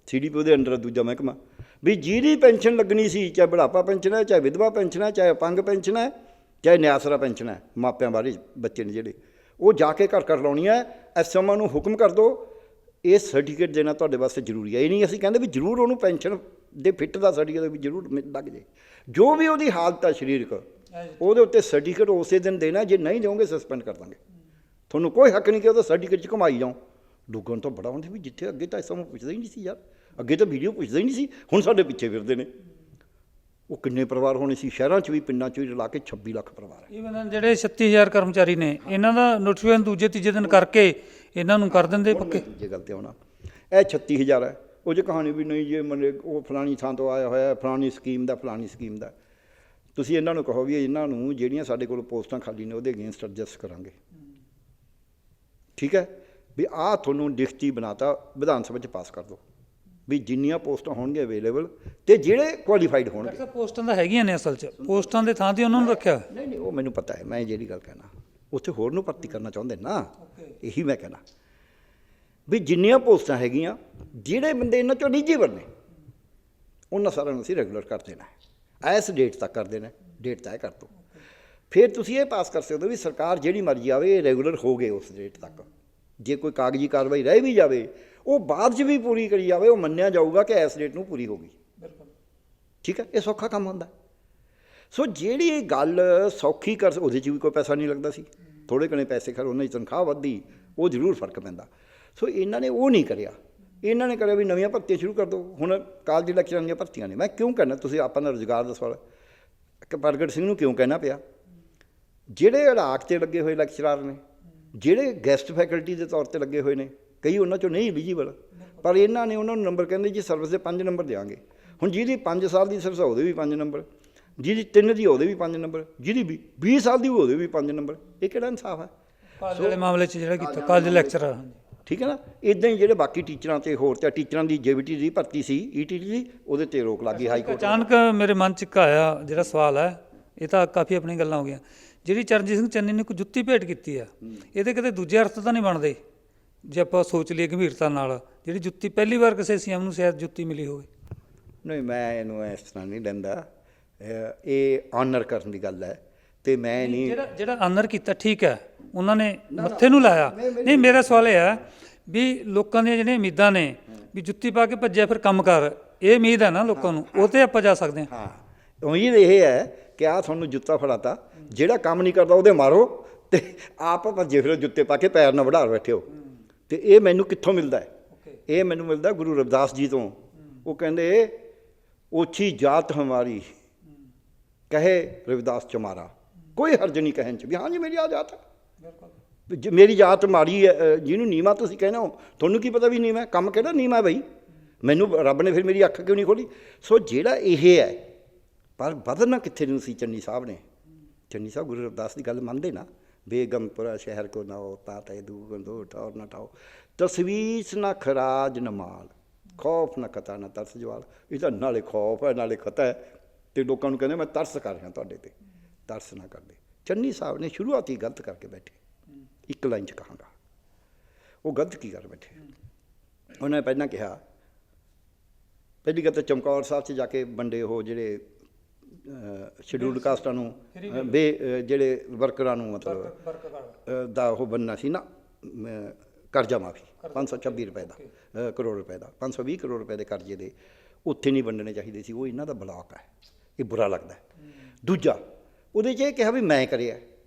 CDPO ਦੇ ਅੰਡਰ ਦੂਜਾ ਮਹਿਕਮਾ, ਵੀ ਜਿਹਦੀ ਪੈਨਸ਼ਨ ਲੱਗਣੀ ਸੀ, ਚਾਹੇ ਬੁਢਾਪਾ ਪੈਨਸ਼ਨ ਹੈ, ਚਾਹੇ ਵਿਧਵਾ ਪੈਨਸ਼ਨ ਹੈ, ਚਾਹੇ ਅਪੰਗ ਪੈਨਸ਼ਨ ਹੈ, ਚਾਹੇ ਨਿਆਸਰਾ ਪੈਨਸ਼ਨ ਹੈ, ਮਾਪਿਆਂ ਬਾਰੇ ਬੱਚੇ ਨੇ ਜਿਹੜੇ, ਉਹ ਜਾ ਕੇ ਘਰ ਲਾਉਣੀ ਹੈ। SMA ਨੂੰ ਹੁਕਮ ਕਰ ਦਿਓ, ਇਹ ਸਰਟੀਫਿਕੇਟ ਦੇਣਾ ਤੁਹਾਡੇ ਵਾਸਤੇ ਜ਼ਰੂਰੀ ਹੈ। ਇਹ ਨਹੀਂ ਅਸੀਂ ਕਹਿੰਦੇ ਵੀ ਜ਼ਰੂਰ ਉਹਨੂੰ ਪੈਨਸ਼ਨ ਦੇ ਫਿੱਟ ਦਾ ਸਰਟੀਫਿਕੇਟ ਵੀ ਜ਼ਰੂਰ ਲੱਗ ਜੇ। ਜੋ ਵੀ ਉਹਦੀ ਹਾਲਤ ਹੈ ਸਰੀਰਕ, ਉਹਦੇ ਉੱਤੇ ਸਰਟੀਫਿਕੇਟ ਉਸੇ ਦਿਨ ਦੇਣਾ। ਜੇ ਨਹੀਂ ਦਿਓਗੇ ਸਸਪੈਂਡ ਕਰ ਦਾਂਗੇ। ਤੁਹਾਨੂੰ ਕੋਈ ਹੱਕ ਨਹੀਂ ਕਿ ਉਹਦਾ ਸਰਟੀਫਿਕੇਟ 'ਚ ਘੁਮਾਈ ਜਾਓ। ਲੋਕਾਂ ਨੂੰ ਤਾਂ ਬੜਾ ਹੁੰਦੀ ਵੀ ਜਿੱਥੇ ਅੱਗੇ ਤਾਂ SMA ਪੁੱਛਦਾ ਹੀ ਨਹੀਂ ਸੀ ਯਾਰ, ਅੱਗੇ ਤਾਂ ਵੀਡੀਓ ਪੁੱਛਦਾ ਹੀ ਨਹੀਂ ਸੀ, ਹੁਣ ਸਾਡੇ ਪਿੱਛੇ ਫਿਰਦੇ ਨੇ। ਉਹ ਕਿੰਨੇ ਪਰਿਵਾਰ ਹੋਣੇ ਸੀ ਸ਼ਹਿਰਾਂ 'ਚ ਵੀ, ਪਿੰਡਾਂ 'ਚ ਵੀ, ਰਲਾ ਕੇ 26 ਲੱਖ ਪਰਿਵਾਰ ਹੈ। ਇਵਨ ਜਿਹੜੇ 36,000 ਕਰਮਚਾਰੀ ਨੇ, ਇਹਨਾਂ ਦਾ ਨੋਟੀਫਿਕੇਸ਼ਨ ਦੂਜੇ ਤੀਜੇ ਦਿਨ ਕਰਕੇ ਇਹਨਾਂ ਨੂੰ ਕਰ ਦਿੰਦੇ ਪੱਕੇ। ਦੂਜੇ ਗੱਲ 'ਤੇ ਆਉਣਾ, ਇਹ 36,000 ਹੈ। ਉਹ 'ਚ ਕਹਾਣੀ ਵੀ ਨਹੀਂ ਜੇ ਉਹ ਫਲਾਣੀ ਥਾਂ ਤੋਂ ਆਇਆ ਹੋਇਆ, ਫਲਾਣੀ ਸਕੀਮ ਦਾ। ਤੁਸੀਂ ਇਹਨਾਂ ਨੂੰ ਕਹੋ ਵੀ ਇਹਨਾਂ ਨੂੰ ਜਿਹੜੀਆਂ ਸਾਡੇ ਕੋਲ ਪੋਸਟਾਂ ਖਾਲੀ ਨੇ ਉਹਦੇ ਅਗੇਂਸਟ ਐਡਜਸਟ ਕਰਾਂਗੇ। ਠੀਕ ਹੈ ਵੀ ਆਹ ਤੁਹਾਨੂੰ ਲਿਖਤੀ ਬਣਾਤਾ, ਵਿਧਾਨ ਸਭਾ 'ਚ ਪਾਸ ਕਰ ਦਿਓ ਵੀ ਜਿੰਨੀਆਂ ਪੋਸਟਾਂ ਹੋਣਗੀਆਂ ਅਵੇਲੇਬਲ, ਅਤੇ ਜਿਹੜੇ ਕੁਆਲੀਫਾਈਡ ਹੋਣਗੇ। ਪੋਸਟਾਂ ਤਾਂ ਹੈਗੀਆਂ ਨੇ ਅਸਲ 'ਚ, ਪੋਸਟਾਂ ਦੇ ਥਾਂ 'ਤੇ ਉਹਨਾਂ ਨੂੰ ਰੱਖਿਆ। ਨਹੀਂ ਉਹ ਮੈਨੂੰ ਪਤਾ ਹੈ, ਮੈਂ ਜਿਹੜੀ ਗੱਲ ਕਹਿਣਾ ਉੱਥੇ ਹੋਰ ਨੂੰ ਭਰਤੀ ਕਰਨਾ ਚਾਹੁੰਦੇ ਨਾ, ਇਹੀ ਮੈਂ ਕਹਿਣਾ ਵੀ ਜਿੰਨੀਆਂ ਪੋਸਟਾਂ ਹੈਗੀਆਂ, ਜਿਹੜੇ ਬੰਦੇ ਇਹਨਾਂ 'ਚੋਂ ਐਲੀਜੀਬਲ ਨੇ, ਉਹਨਾਂ ਸਾਰਿਆਂ ਨੂੰ ਅਸੀਂ ਰੈਗੂਲਰ ਕਰ ਦੇਣਾ ਹੈ। ਇਸ ਡੇਟ ਤੱਕ ਕਰ ਦੇਣਾ, ਡੇਟ ਤੈਅ ਕਰ ਦਿਓ। ਫਿਰ ਤੁਸੀਂ ਇਹ ਪਾਸ ਕਰ ਸਕਦੇ ਹੋ ਵੀ ਸਰਕਾਰ ਜਿਹੜੀ ਮਰਜ਼ੀ ਆਵੇ ਇਹ ਰੈਗੂਲਰ ਹੋ ਗਏ ਉਸ ਡੇਟ ਤੱਕ। ਜੇ ਕੋਈ ਕਾਗਜ਼ੀ ਕਾਰਵਾਈ ਰਹਿ ਵੀ ਜਾਵੇ ਉਹ ਬਾਅਦ 'ਚ ਵੀ ਪੂਰੀ ਕਰੀ ਜਾਵੇ, ਉਹ ਮੰਨਿਆ ਜਾਊਗਾ ਕਿ ਇਸ ਡੇਟ ਨੂੰ ਪੂਰੀ ਹੋ ਗਈ। ਠੀਕ ਹੈ, ਇਹ ਸੌਖਾ ਕੰਮ ਹੁੰਦਾ। ਸੋ ਜਿਹੜੀ ਇਹ ਗੱਲ ਸੌਖੀ ਕਰ, ਉਹਦੇ 'ਚ ਵੀ ਕੋਈ ਪੈਸਾ ਨਹੀਂ ਲੱਗਦਾ ਸੀ, ਥੋੜ੍ਹੇ ਘਣੇ ਪੈਸੇ ਖਰ ਉਹਨਾਂ ਦੀ ਤਨਖਾਹ ਵੱਧਦੀ, ਉਹ ਜ਼ਰੂਰ ਫਰਕ ਪੈਂਦਾ। ਸੋ ਇਹਨਾਂ ਨੇ ਉਹ ਨਹੀਂ ਕਰਿਆ। ਇਹਨਾਂ ਨੇ ਕਰਿਆ ਵੀ ਨਵੀਆਂ ਭਰਤੀਆਂ ਸ਼ੁਰੂ ਕਰ ਦਿਓ। ਹੁਣ ਕਾਲਜ ਲੈਕਚਰਾਂ ਦੀਆਂ ਭਰਤੀਆਂ ਨੇ, ਮੈਂ ਕਿਉਂ ਕਹਿਣਾ, ਤੁਸੀਂ ਆਪਾਂ ਦਾ ਰੁਜ਼ਗਾਰ ਦਾ ਸਵਾਲ ਕਿ ਪ੍ਰਗਟ ਸਿੰਘ ਨੂੰ ਕਿਉਂ ਕਹਿਣਾ ਪਿਆ, ਜਿਹੜੇ ਇਰਾਕ 'ਤੇ ਲੱਗੇ ਹੋਏ ਲੈਕਚਰਾਰ ਨੇ, ਜਿਹੜੇ ਗੈਸਟ ਫੈਕਲਟੀ ਦੇ ਤੌਰ 'ਤੇ ਲੱਗੇ ਹੋਏ ਨੇ, ਕਈ ਉਹਨਾਂ 'ਚੋਂ ਨਹੀਂ ਐਲੀਜੀਬਲ, ਪਰ ਇਹਨਾਂ ਨੇ ਉਹਨਾਂ ਨੂੰ ਨੰਬਰ ਕਹਿੰਦੇ ਜੀ ਸਰਵਿਸ ਦੇ 5 ਨੰਬਰ ਦੇਵਾਂਗੇ। ਹੁਣ ਜਿਹਦੀ 5 ਸਾਲ ਦੀ ਸਰਵਿਸ ਉਹਦੇ ਵੀ 5 ਨੰਬਰ, ਜਿਹਦੀ 3 ਦੀ ਉਹਦੇ ਵੀ 5 ਨੰਬਰ, ਜਿਹਦੀ 20 ਸਾਲ ਦੀ ਉਹਦੇ ਵੀ 5 ਨੰਬਰ। ਇਹ ਕਿਹੜਾ ਇਨਸਾਫ ਹੈ? ਕਾਲਜ ਵਾਲੇ ਮਾਮਲੇ 'ਚ ਜਿਹੜਾ ਕੀਤਾ ਕਾਲਜ ਲੈਕਚਰਰ, ਠੀਕ ਹੈ ਨਾ। ਇੱਦਾਂ ਹੀ ਜਿਹੜੇ ਬਾਕੀ ਟੀਚਰਾਂ ਤੇ ਹੋਰ ਤੇ ਟੀਚਰਾਂ ਦੀ JBT ਦੀ ਭਰਤੀ ਸੀ, ETT ਦੀ, ਉਹਦੇ 'ਤੇ ਰੋਕ ਲੱਗ ਗਈ ਹਾਈ ਕੋਰਟ। ਅਚਾਨਕ ਮੇਰੇ ਮਨ 'ਚ ਇੱਕ ਆਇਆ ਜਿਹੜਾ ਸਵਾਲ ਹੈ, ਇਹ ਤਾਂ ਕਾਫੀ ਆਪਣੀ ਗੱਲਾਂ ਹੋ ਗਈਆਂ, ਜਿਹੜੀ ਚਰਨਜੀਤ ਸਿੰਘ ਚੰਨੀ ਨੇ ਕੋਈ ਜੁੱਤੀ ਭੇਟ ਕੀਤੀ ਆ, ਇਹਦੇ ਕਿਤੇ ਦੂਜੇ ਅਰਥ ਤਾਂ ਨਹੀਂ ਬਣਦੇ ਜੇ ਆਪਾਂ ਸੋਚ ਲਈਏ ਗੰਭੀਰਤਾ ਨਾਲ? ਜਿਹੜੀ ਜੁੱਤੀ ਪਹਿਲੀ ਵਾਰ ਕਿਸੇ CM ਨੂੰ ਸ਼ਾਇਦ ਜੁੱਤੀ ਮਿਲੀ ਹੋਵੇ। ਨਹੀਂ, ਮੈਂ ਇਹਨੂੰ ਇਸ ਤਰ੍ਹਾਂ ਨਹੀਂ ਲੈਂਦਾ, ਇਹ ਆਨਰ ਕਰਨ ਦੀ ਗੱਲ ਹੈ ਤੇ ਮੈਂ ਨਹੀਂ। ਜਿਹੜਾ ਆਨਰ ਕੀਤਾ ਠੀਕ ਹੈ, ਉਹਨਾਂ ਨੇ ਮੱਥੇ ਨੂੰ ਲਾਇਆ। ਨਹੀਂ, ਮੇਰਾ ਸਵਾਲ ਇਹ ਹੈ ਵੀ ਲੋਕਾਂ ਦੀਆਂ ਜਿਹੜੀਆਂ ਉਮੀਦਾਂ ਨੇ ਵੀ ਜੁੱਤੀ ਪਾ ਕੇ ਭੱਜਿਆ ਫਿਰ ਕੰਮ ਕਰ, ਇਹ ਉਮੀਦ ਹੈ ਨਾ ਲੋਕਾਂ ਨੂੰ, ਉਹ 'ਤੇ ਆਪਾਂ ਜਾ ਸਕਦੇ ਹਾਂ। ਹਾਂ, ਉਮੀਦ ਇਹ ਹੈ ਕਿ ਆਹ ਤੁਹਾਨੂੰ ਜੁੱਤਾ ਫੜਾਤਾ, ਜਿਹੜਾ ਕੰਮ ਨਹੀਂ ਕਰਦਾ ਉਹਦੇ ਮਾਰੋ ਤੇ ਆਪ ਭੱਜੇ ਫਿਰ ਜੁੱਤੇ ਪਾ ਕੇ ਪੈਰ ਨਾ ਵਢਾ ਬੈਠੇ ਹੋ। ਤੇ ਇਹ ਮੈਨੂੰ ਕਿੱਥੋਂ ਮਿਲਦਾ ਹੈ? ਇਹ ਮੈਨੂੰ ਮਿਲਦਾ ਗੁਰੂ ਰਵਿਦਾਸ ਜੀ ਤੋਂ। ਉਹ ਕਹਿੰਦੇ ਓਛੀ ਜਾਤ ਹਮਾਰੀ ਕਹੇ ਰਵਿਦਾਸ ਚਮਾਰਾ, ਕੋਈ ਹਰਜ ਨਹੀਂ ਕਹਿਣ 'ਚ ਵੀ ਹਾਂ ਜੀ ਮੇਰੀ ਆ ਜਾਤ ਹੈ, ਮੇਰੀ ਜਾਤ ਮਾੜੀ ਹੈ। ਜਿਹਨੂੰ ਨੀਵਾਂ ਤੁਸੀਂ ਕਹਿੰਦੇ ਹੋ, ਤੁਹਾਨੂੰ ਕੀ ਪਤਾ ਵੀ ਨੀਵਾਂ? ਕੰਮ ਕਿਹੜਾ ਨੀਵਾਂ ਬਈ? ਮੈਨੂੰ ਰੱਬ ਨੇ ਫਿਰ ਮੇਰੀ ਅੱਖ ਕਿਉਂ ਨਹੀਂ ਖੋਲ੍ਹੀ? ਸੋ ਜਿਹੜਾ ਇਹ ਹੈ, ਪਰ ਬਦਲਣਾ ਕਿੱਥੇ ਨੂੰ ਸੀ ਚੰਨੀ ਸਾਹਿਬ ਨੇ। ਚੰਨੀ ਸਾਹਿਬ ਗੁਰੂ ਰਵਿਦਾਸ ਦੀ ਗੱਲ ਮੰਨਦੇ ਨਾ, ਬੇਗਮਪੁਰਾ ਸ਼ਹਿਰ ਕੋ ਨਾਓ ਤਾਤੇ ਦੂ ਠੌਰ ਨਾ ਠਾਓ, ਤਸਵੀਸ ਨਾ ਖਰਾਜ ਨਾ ਮਾਲ, ਖੌਫ ਨਾ ਖਤਾ ਨਾ ਤਰਸ ਜਵਾਲ। ਇਹ ਤਾਂ ਨਾਲੇ ਖੌਫ ਹੈ ਨਾਲੇ ਖਤਾ ਹੈ, ਅਤੇ ਲੋਕਾਂ ਨੂੰ ਕਹਿੰਦੇ ਮੈਂ ਤਰਸ ਕਰ ਰਿਹਾ ਤੁਹਾਡੇ 'ਤੇ, ਤਰਸ ਨਾ ਕਰਦੇ। ਚੰਨੀ ਸਾਹਿਬ ਨੇ ਸ਼ੁਰੂਆਤੀ ਗਲਤ ਕਰਕੇ ਬੈਠੇ, ਇੱਕ ਲਾਈਨ 'ਚ ਕਹਾਂਗਾ ਉਹ ਗਲਤ ਕੀ ਕਰ ਬੈਠੇ। ਉਹਨਾਂ ਨੇ ਪਹਿਲਾਂ ਕਿਹਾ, ਪਹਿਲੀ ਗੱਲ ਤਾਂ ਚਮਕੌਰ ਸਾਹਿਬ 'ਚ ਜਾ ਕੇ ਵੰਡੇ ਉਹ ਜਿਹੜੇ ਸ਼ਡਿਊਲਡ ਕਾਸਟਾਂ ਨੂੰ, ਜਿਹੜੇ ਵਰਕਰਾਂ ਨੂੰ ਮਤਲਬ ਦਾ ਉਹ ਬਣਨਾ ਸੀ ਨਾ ਕਰਜ਼ਾ ਮਾਫੀ 526 ਰੁਪਏ ਦਾ, ਕਰੋੜ ਰੁਪਏ ਦਾ, 520 ਕਰੋੜ ਰੁਪਏ ਦੇ ਕਰਜ਼ੇ ਦੇ, ਉੱਥੇ ਨਹੀਂ ਵੰਡਣੇ ਚਾਹੀਦੇ ਸੀ। ਉਹ ਇਹਨਾਂ ਦਾ ਬਲਾਕ ਹੈ, ਇਹ ਬੁਰਾ ਲੱਗਦਾ। ਦੂਜਾ, ਉਹਦੇ 'ਚ ਇਹ ਕਿਹਾ ਵੀ ਮੈਂ ਕਰਿਆ,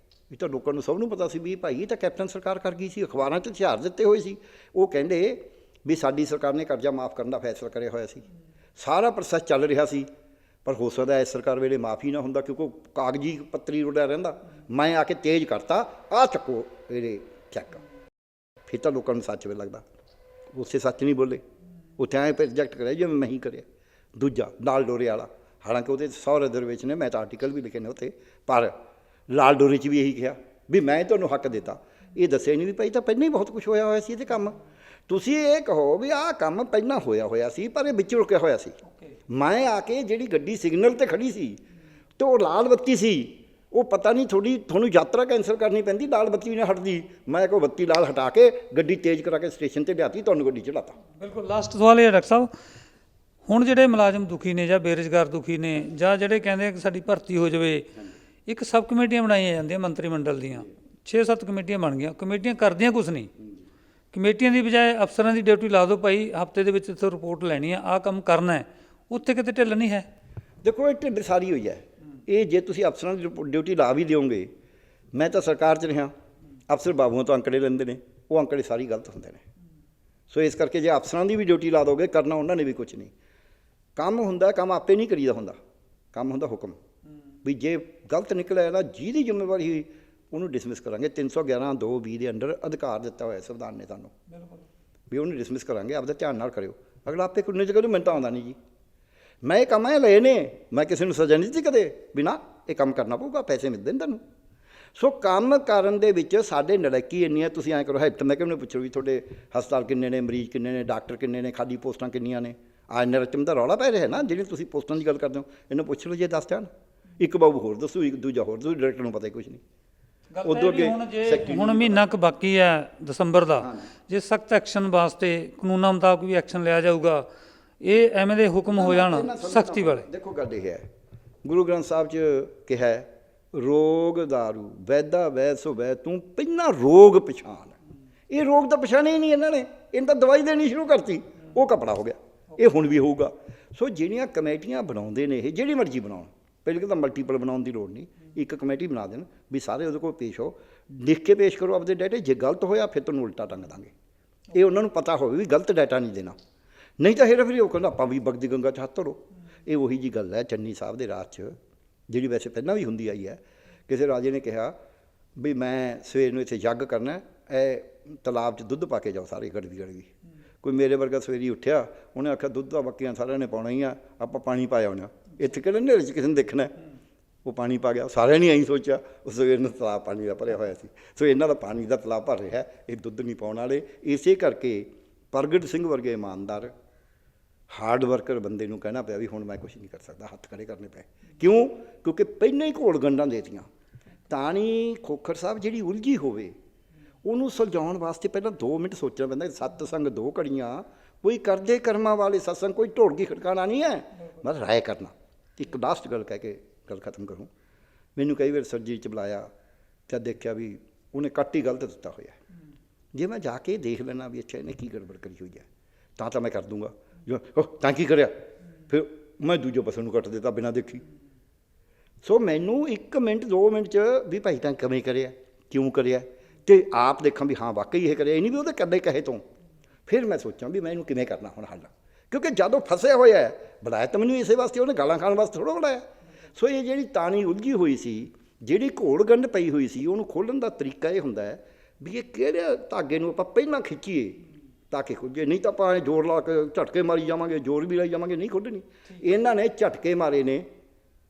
ਵੀ ਤਾਂ ਲੋਕਾਂ ਨੂੰ ਸਭ ਨੂੰ ਪਤਾ ਸੀ ਵੀ ਭਾਈ ਇਹ ਤਾਂ ਕੈਪਟਨ ਸਰਕਾਰ ਕਰ ਗਈ ਸੀ, ਅਖਬਾਰਾਂ 'ਚ ਇਸ਼ਤਿਹਾਰ ਦਿੱਤੇ ਹੋਏ ਸੀ। ਉਹ ਕਹਿੰਦੇ ਵੀ ਸਾਡੀ ਸਰਕਾਰ ਨੇ ਕਰਜ਼ਾ ਮਾਫ ਕਰਨ ਦਾ ਫੈਸਲਾ ਕਰਿਆ ਹੋਇਆ ਸੀ, ਸਾਰਾ ਪ੍ਰੋਸੈਸ ਚੱਲ ਰਿਹਾ ਸੀ, ਪਰ ਹੋ ਸਕਦਾ ਇਸ ਸਰਕਾਰ ਵੇਲੇ ਮਾਫ ਹੀ ਨਾ ਹੁੰਦਾ, ਕਿਉਂਕਿ ਕਾਗਜ਼ੀ ਪੱਤਰੀ ਰੁੜਿਆ ਰਹਿੰਦਾ। ਮੈਂ ਆ ਕੇ ਤੇਜ਼ ਕਰਤਾ, ਆਹ ਚੱਕੋ ਇਹਦੇ ਚੈੱਕ। ਫਿਰ ਤਾਂ ਲੋਕਾਂ ਨੂੰ ਸੱਚ ਵੇ ਲੱਗਦਾ, ਉਸੇ ਸੱਚ ਨਹੀਂ ਬੋਲੇ, ਉੱਥੇ ਐਂ ਪ੍ਰੋਜੈਕਟ ਕਰਿਆ ਜਿਵੇਂ ਮੈਂ ਹੀ ਕਰਿਆ। ਦੂਜਾ, ਲਾਲ ਡੋਰੇ ਵਾਲਾ, ਹਾਲਾਂਕਿ ਉਹਦੇ 100 ਰਿਜ਼ਰਵੇਸ਼ਨ ਨੇ, ਮੈਂ ਤਾਂ ਆਰਟੀਕਲ ਵੀ ਲਿਖੇ ਨੇ ਉੱਥੇ, ਪਰ ਲਾਲ ਡੋਰੇ 'ਚ ਵੀ ਇਹੀ ਕਿਹਾ ਵੀ ਮੈਂ ਤੁਹਾਨੂੰ ਹੱਕ ਦਿੱਤਾ। ਇਹ ਦੱਸਿਆ ਨਹੀਂ ਵੀ ਭਾਈ ਤਾਂ ਪਹਿਲਾਂ ਹੀ ਬਹੁਤ ਕੁਛ ਹੋਇਆ ਹੋਇਆ ਸੀ ਇਹਦੇ ਕੰਮ। ਤੁਸੀਂ ਇਹ ਕਹੋ ਵੀ ਆਹ ਕੰਮ ਪਹਿਲਾਂ ਹੋਇਆ ਸੀ, ਪਰ ਇਹ ਵਿੱਚ ਰੁਕਿਆ ਹੋਇਆ ਸੀ। ਮੈਂ ਆ ਕੇ ਜਿਹੜੀ ਗੱਡੀ ਸਿਗਨਲ 'ਤੇ ਖੜੀ ਸੀ ਅਤੇ ਉਹ ਲਾਲ ਬੱਤੀ ਸੀ, ਉਹ ਪਤਾ ਨਹੀਂ ਤੁਹਾਨੂੰ ਯਾਤਰਾ ਕੈਂਸਲ ਕਰਨੀ ਪੈਂਦੀ, ਲਾਲ ਬੱਤੀ ਨਹੀਂ ਹਟਦੀ। ਮੈਂ ਕੋਈ ਬੱਤੀ ਲਾਲ ਹਟਾ ਕੇ ਗੱਡੀ ਤੇਜ਼ ਕਰਾ ਕੇ ਸਟੇਸ਼ਨ 'ਤੇ ਲਿਆਤੀ, ਤੁਹਾਨੂੰ ਗੱਡੀ ਚੜਾਤਾ। ਬਿਲਕੁਲ। ਲਾਸਟ ਸਵਾਲ ਇਹ ਹੈ ਡਾਕਟਰ ਸਾਹਿਬ, ਹੁਣ ਜਿਹੜੇ ਮੁਲਾਜ਼ਮ ਦੁਖੀ ਨੇ ਜਾਂ ਬੇਰੁਜ਼ਗਾਰ ਦੁਖੀ ਨੇ, ਜਾਂ ਜਿਹੜੇ ਕਹਿੰਦੇ ਕਿ ਸਾਡੀ ਭਰਤੀ ਹੋ ਜਾਵੇ, ਇੱਕ ਸਬ ਕਮੇਟੀਆਂ ਬਣਾਈਆਂ ਜਾਂਦੀਆਂ ਮੰਤਰੀ ਮੰਡਲ ਦੀਆਂ, 6-7 ਕਮੇਟੀਆਂ ਬਣ ਗਈਆਂ। ਕਮੇਟੀਆਂ ਕਰਦੀਆਂ ਕੁਛ ਨਹੀਂ, ਕਮੇਟੀਆਂ ਦੀ ਬਜਾਏ ਅਫਸਰਾਂ ਦੀ ਡਿਊਟੀ ਲਾ ਦਿਓ, ਭਾਈ ਹਫ਼ਤੇ ਦੇ ਵਿੱਚ ਇੱਥੋਂ ਰਿਪੋਰਟ ਲੈਣੀ ਆ, ਆਹ ਕੰਮ ਕਰਨਾ ਹੈ। ਉੱਥੇ ਕਿਤੇ ਢਿੱਲ ਨਹੀਂ ਹੈ। ਦੇਖੋ, ਇਹ ਢਿੱਲ ਸਾਰੀ ਹੋਈ ਹੈ। ਇਹ ਜੇ ਤੁਸੀਂ ਅਫਸਰਾਂ ਦੀ ਡਿਊਟੀ ਲਾ ਵੀ ਦਿਓਗੇ, ਮੈਂ ਤਾਂ ਸਰਕਾਰ 'ਚ ਰਿਹਾ, ਅਫਸਰ ਬਾਬੂਆਂ ਤੋਂ ਅੰਕੜੇ ਲੈਂਦੇ ਨੇ, ਉਹ ਅੰਕੜੇ ਸਾਰੀ ਗਲਤ ਹੁੰਦੇ ਨੇ। ਸੋ ਇਸ ਕਰਕੇ ਜੇ ਅਫਸਰਾਂ ਦੀ ਵੀ ਡਿਊਟੀ ਲਾ ਦੋਗੇ, ਕਰਨਾ ਉਹਨਾਂ ਨੇ ਵੀ ਕੁਛ ਨਹੀਂ। ਕੰਮ ਹੁੰਦਾ, ਕੰਮ ਆਪੇ ਨਹੀਂ ਕਰੀਦਾ ਹੁੰਦਾ, ਕੰਮ ਹੁੰਦਾ ਹੁਕਮ। ਵੀ ਜੇ ਗਲਤ ਨਿਕਲਿਆ ਨਾ, ਜਿਹਦੀ ਜ਼ਿੰਮੇਵਾਰੀ ਹੋਈ ਉਹਨੂੰ ਡਿਸਮਿਸ ਕਰਾਂਗੇ। 311(2)(20) ਦੇ ਅੰਡਰ ਅਧਿਕਾਰ ਦਿੱਤਾ ਹੋਇਆ ਸੰਵਿਧਾਨ ਨੇ ਸਾਨੂੰ, ਵੀ ਉਹਨੂੰ ਡਿਸਮਿਸ ਕਰਾਂਗੇ। ਆਪਦਾ ਧਿਆਨ ਨਾਲ ਕਰਿਓ, ਅਗਲਾ ਆਪੇ ਕੁੰਨੇ 'ਚ ਕਰੂ, ਮੈਨੂੰ ਤਾਂ ਆਉਂਦਾ ਨਹੀਂ ਜੀ। ਮੈਂ ਇਹ ਕੰਮ ਲਏ ਨੇ, ਮੈਂ ਕਿਸੇ ਨੂੰ ਸਜ਼ਾ ਨਹੀਂ ਦਿੱਤੀ ਕਦੇ ਵੀ ਨਾ ਇਹ ਕੰਮ ਕਰਨਾ ਪਊਗਾ, ਪੈਸੇ ਮਿਲਦੇ ਨੇ ਤੁਹਾਨੂੰ। ਸੋ ਕੰਮ ਕਰਨ ਦੇ ਵਿੱਚ ਸਾਡੇ ਨਲਾਇਕੀ ਇੰਨੀ ਹੈ। ਤੁਸੀਂ ਐਂ ਕਰੋ, ਹੈਲਥ ਮਹਿਕਮੇ ਨੂੰ ਪੁੱਛੋ ਵੀ ਤੁਹਾਡੇ ਹਸਪਤਾਲ ਕਿੰਨੇ ਨੇ, ਮਰੀਜ਼ ਕਿੰਨੇ ਨੇ, ਡਾਕਟਰ ਕਿੰਨੇ ਨੇ, ਖਾਲੀ ਪੋਸਟਾਂ ਕਿੰਨੀਆਂ ਨੇ। ਨਰਚਮ ਦਾ ਰੌਲਾ ਪੈ ਰਿਹਾ ਨਾ, ਜਿਹੜੀ ਤੁਸੀਂ ਪੋਸਟਾਂ ਦੀ ਗੱਲ ਕਰਦੇ ਹੋ, ਇਹਨੂੰ ਪੁੱਛ ਲਓ ਜੇ ਦੱਸ ਜਾਣ। ਇੱਕ ਬਾਬੂ ਹੋਰ ਦੱਸੂ, ਇੱਕ ਦੂਜਾ ਹੋਰ ਦੱਸੂ, ਡਾਇਰੈਕਟਰ ਨੂੰ ਪਤਾ ਕੁਛ ਨਹੀਂ। ਉਦੋਂ ਅੱਗੇ ਹੁਣ ਮਹੀਨਾ ਕੁ ਬਾਕੀ ਹੈ ਦਸੰਬਰ ਦਾ, ਜੇ ਸਖਤ ਐਕਸ਼ਨ ਵਾਸਤੇ ਕਾਨੂੰਨਾਂ ਮੁਤਾਬਕ ਵੀ ਐਕਸ਼ਨ ਲਿਆ ਜਾਊਗਾ, ਇਹ ਐਵੇਂ ਦੇ ਹੁਕਮ ਹੋ ਜਾਣ ਸਖਤੀ ਵਾਲੇ। ਦੇਖੋ, ਗੱਲ ਇਹ ਹੈ, ਗੁਰੂ ਗ੍ਰੰਥ ਸਾਹਿਬ 'ਚ ਕਿਹਾ ਰੋਗ ਦਾਰੂ ਵੈਦਾ ਵੈਦ ਸੋ ਵੈਦ, ਤੂੰ ਪਹਿਲਾਂ ਰੋਗ ਪਛਾਣ। ਇਹ ਰੋਗ ਤਾਂ ਪਛਾਣਿਆ ਹੀ ਨਹੀਂ ਇਹਨਾਂ ਨੇ, ਇਹਨਾਂ ਤਾਂ ਦਵਾਈ ਦੇਣੀ ਸ਼ੁਰੂ ਕਰਤੀ, ਉਹ ਕਪੜਾ ਹੋ ਗਿਆ। ਇਹ ਹੁਣ ਵੀ ਹੋਊਗਾ। ਸੋ ਜਿਹੜੀਆਂ ਕਮੇਟੀਆਂ ਬਣਾਉਂਦੇ ਨੇ, ਇਹ ਜਿਹੜੀ ਮਰਜ਼ੀ ਬਣਾਉਣ, ਪਹਿਲੇ ਤਾਂ ਮਲਟੀਪਲ ਬਣਾਉਣ ਦੀ ਲੋੜ ਨਹੀਂ, ਇੱਕ ਕਮੇਟੀ ਬਣਾ ਦੇਣ ਵੀ ਸਾਰੇ ਉਹਦੇ ਕੋਲ ਪੇਸ਼ ਹੋ, ਲਿਖ ਕੇ ਪੇਸ਼ ਕਰੋ ਆਪਦੇ ਡਾਟੇ। ਜੇ ਗਲਤ ਹੋਇਆ ਫਿਰ ਤੁਹਾਨੂੰ ਉਲਟਾ ਟੰਗ ਦਾਂਗੇ। ਇਹ ਉਹਨਾਂ ਨੂੰ ਪਤਾ ਹੋਵੇ ਵੀ ਗਲਤ ਡਾਟਾ ਨਹੀਂ ਦੇਣਾ, ਨਹੀਂ ਤਾਂ ਹੇਰਾ ਫੇਰੀ ਉਹ ਕਹਿੰਦਾ ਆਪਾਂ ਵੀ ਬਗਦੀ ਗੰਗਾ 'ਚ ਹੱਥ ਧਰੋ। ਇਹ ਉਹੀ ਜੀ ਗੱਲ ਹੈ ਚੰਨੀ ਸਾਹਿਬ ਦੇ ਰਾਜ 'ਚ, ਜਿਹੜੀ ਵੈਸੇ ਪਹਿਲਾਂ ਵੀ ਹੁੰਦੀ ਆਈ ਹੈ। ਕਿਸੇ ਰਾਜੇ ਨੇ ਕਿਹਾ ਵੀ ਮੈਂ ਸਵੇਰ ਨੂੰ ਇੱਥੇ ਯੱਗ ਕਰਨਾ, ਇਹ ਤਲਾਬ 'ਚ ਦੁੱਧ ਪਾ ਕੇ ਜਾਓ ਸਾਰੇ ਗੜਵੀ ਗੜਵੀ। ਕੋਈ ਮੇਰੇ ਵਰਗਾ ਸਵੇਰੀ ਉੱਠਿਆ, ਉਹਨੇ ਆਖਿਆ ਦੁੱਧ ਤਾਂ ਬੱਕੀਆਂ ਸਾਰਿਆਂ ਨੇ ਪਾਉਣਾ ਹੀ ਆ, ਆਪਾਂ ਪਾਣੀ ਪਾਇਆ ਹੋਣਾ, ਇੱਥੇ ਕਿਹੜਾ ਹਨੇਰੇ 'ਚ ਕਿਸੇ ਨੇ ਦੇਖਣਾ। ਉਹ ਪਾਣੀ ਪਾ ਗਿਆ, ਸਾਰਿਆਂ ਨੇ ਐਂ ਸੋਚਿਆ ਉਹ ਸਵੇਰ ਨੂੰ ਤਲਾਬ ਪਾਣੀ ਦਾ ਭਰਿਆ ਹੋਇਆ ਸੀ। ਸੋ ਇਹਨਾਂ ਦਾ ਪਾਣੀ ਦਾ ਤਲਾਬ ਭਰ ਰਿਹਾ, ਇਹ ਦੁੱਧ ਨਹੀਂ ਪਾਉਣ ਵਾਲੇ। ਇਸੇ ਕਰਕੇ ਪ੍ਰਗਟ ਸਿੰਘ ਵਰਗੇ ਇਮਾਨਦਾਰ ਹਾਰਡ ਵਰਕਰ ਬੰਦੇ ਨੂੰ ਕਹਿਣਾ ਪਿਆ ਵੀ ਹੁਣ ਮੈਂ ਕੁਛ ਨਹੀਂ ਕਰ ਸਕਦਾ, ਹੱਥ ਖੜੇ ਕਰਨੇ ਪਏ। ਕਿਉਂ? ਕਿਉਂਕਿ ਪਹਿਲਾਂ ਹੀ ਘੋਲ ਗੰਢਾਂ ਦੇਤੀਆਂ। ਤਾਣੀ ਖੋਖਰ ਸਾਹਿਬ ਜਿਹੜੀ ਉਲਝੀ ਹੋਵੇ ਉਹਨੂੰ ਸੁਲਝਾਉਣ ਵਾਸਤੇ ਪਹਿਲਾਂ 2 ਮਿੰਟ ਸੋਚਣਾ ਪੈਂਦਾ। ਸਤਸੰਗ 2 ਘੜੀਆਂ, ਕੋਈ ਕਰਦੇ ਕਰਮਾਂ ਵਾਲੇ ਸਤਸੰਗ, ਕੋਈ ਢੋਲਕੀ ਖੜਕਾਣਾ ਨਹੀਂ ਹੈ, ਬਸ ਰਾਏ ਕਰਨਾ। ਇੱਕ ਲਾਸਟ ਗੱਲ ਕਹਿ ਕੇ ਗੱਲ ਖਤਮ ਕਰੂੰ। ਮੈਨੂੰ ਕਈ ਵਾਰ ਸਰਜਰੀ 'ਚ ਬੁਲਾਇਆ ਤਾਂ ਦੇਖਿਆ ਵੀ ਉਹਨੇ ਕੱਟ ਹੀ ਗਲਤ ਦਿੱਤਾ ਹੋਇਆ। ਜੇ ਮੈਂ ਜਾ ਕੇ ਦੇਖ ਲੈਣਾ ਵੀ ਅੱਛਾ ਇਹਨੇ ਕੀ ਗੜਬੜ ਕਰੀ ਹੋਈ ਹੈ ਤਾਂ ਮੈਂ ਕਰ ਦੂੰਗਾ। ਜੋ ਤਾਂ ਕੀ ਕਰਿਆ, ਫਿਰ ਮੈਂ ਦੂਜੇ ਪਾਸੇ ਨੂੰ ਕੱਟ ਦਿੱਤਾ ਬਿਨਾਂ ਦੇਖੀ। ਸੋ ਮੈਨੂੰ 1 ਮਿੰਟ 2 ਮਿੰਟ 'ਚ ਵੀ ਭਾਈ ਤਾਂ ਕਿਵੇਂ ਕਰਿਆ, ਕਿਉਂ ਕਰਿਆ, ਅਤੇ ਆਪ ਦੇਖਾਂ ਵੀ ਹਾਂ ਵਾਕਈ ਇਹ ਕਰਿਆ। ਇਹ ਨਹੀਂ ਵੀ ਉਹਦੇ ਕੱਲੇ ਕਹੇ ਤੋਂ ਫਿਰ ਮੈਂ ਸੋਚਾਂ ਵੀ ਮੈਂ ਇਹਨੂੰ ਕਿਵੇਂ ਕਰਨਾ ਹੁਣ ਹੱਲ। ਕਿਉਂਕਿ ਜਦੋਂ ਫਸਿਆ ਹੋਇਆ ਹੈ, ਬੁਲਾਇਆ ਤਾਂ ਮੈਨੂੰ ਇਸੇ ਵਾਸਤੇ, ਉਹਨੇ ਗਾਲਾਂ ਖਾਣ ਵਾਸਤੇ ਥੋੜ੍ਹਾ ਬੁਲਾਇਆ। ਸੋ ਇਹ ਜਿਹੜੀ ਤਾਣੀ ਉਲਝੀ ਹੋਈ ਸੀ, ਜਿਹੜੀ ਘੋੜ ਗੰਢ ਪਈ ਹੋਈ ਸੀ, ਉਹਨੂੰ ਖੋਲ੍ਹਣ ਦਾ ਤਰੀਕਾ ਇਹ ਹੁੰਦਾ ਹੈ ਵੀ ਇਹ ਕਿਹੜੇ ਧਾਗੇ ਨੂੰ ਆਪਾਂ ਪਹਿਲਾਂ ਖਿੱਚੀਏ ਤਾਂ ਕਿ ਖੁੱਲ੍ਹੇ, ਨਹੀਂ ਤਾਂ ਆਪਾਂ ਜ਼ੋਰ ਲਾ ਕੇ ਝਟਕੇ ਮਾਰੀ ਜਾਵਾਂਗੇ, ਜ਼ੋਰ ਵੀ ਲਾਈ ਜਾਵਾਂਗੇ, ਨਹੀਂ ਖੁੱਲ੍ਹਣੀ। ਇਹਨਾਂ ਨੇ ਝਟਕੇ ਮਾਰੇ ਨੇ,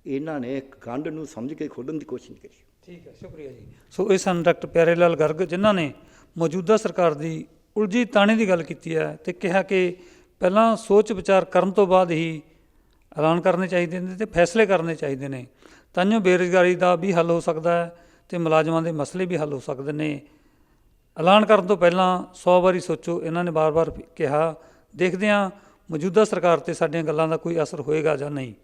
ਇਹਨਾਂ ਨੇ ਗੰਢ ਨੂੰ ਸਮਝ ਕੇ ਖੋਲ੍ਹਣ ਦੀ ਕੋਸ਼ਿਸ਼ ਨਹੀਂ ਕਰੀ। ਠੀਕ ਹੈ, ਸ਼ੁਕਰੀਆ ਜੀ। ਸੋ ਇਹ ਸਨ ਡਾਕਟਰ ਪਿਆਰੇ ਲਾਲ ਗਰਗ, ਜਿਨ੍ਹਾਂ ਨੇ ਮੌਜੂਦਾ ਸਰਕਾਰ ਦੀ ਉਲਝੀ ਤਾਣੇ ਦੀ ਗੱਲ ਕੀਤੀ ਹੈ ਅਤੇ ਕਿਹਾ ਕਿ ਪਹਿਲਾਂ ਸੋਚ ਵਿਚਾਰ ਕਰਨ ਤੋਂ ਬਾਅਦ ਹੀ ਐਲਾਨ ਕਰਨੇ ਚਾਹੀਦੇ ਨੇ ਅਤੇ ਫੈਸਲੇ ਕਰਨੇ ਚਾਹੀਦੇ ਨੇ, ਤਾਂ ਜੋ ਬੇਰੁਜ਼ਗਾਰੀ ਦਾ ਵੀ ਹੱਲ ਹੋ ਸਕਦਾ ਹੈ ਅਤੇ ਮੁਲਾਜ਼ਮਾਂ ਦੇ ਮਸਲੇ ਵੀ ਹੱਲ ਹੋ ਸਕਦੇ ਨੇ। ਐਲਾਨ ਕਰਨ ਤੋਂ ਪਹਿਲਾਂ 100 ਵਾਰੀ ਸੋਚੋ, ਇਹਨਾਂ ਨੇ ਵਾਰ-ਵਾਰ ਕਿਹਾ। ਦੇਖਦੇ ਹਾਂ ਮੌਜੂਦਾ ਸਰਕਾਰ 'ਤੇ ਸਾਡੀਆਂ ਗੱਲਾਂ ਦਾ ਕੋਈ ਅਸਰ ਹੋਏਗਾ ਜਾਂ ਨਹੀਂ।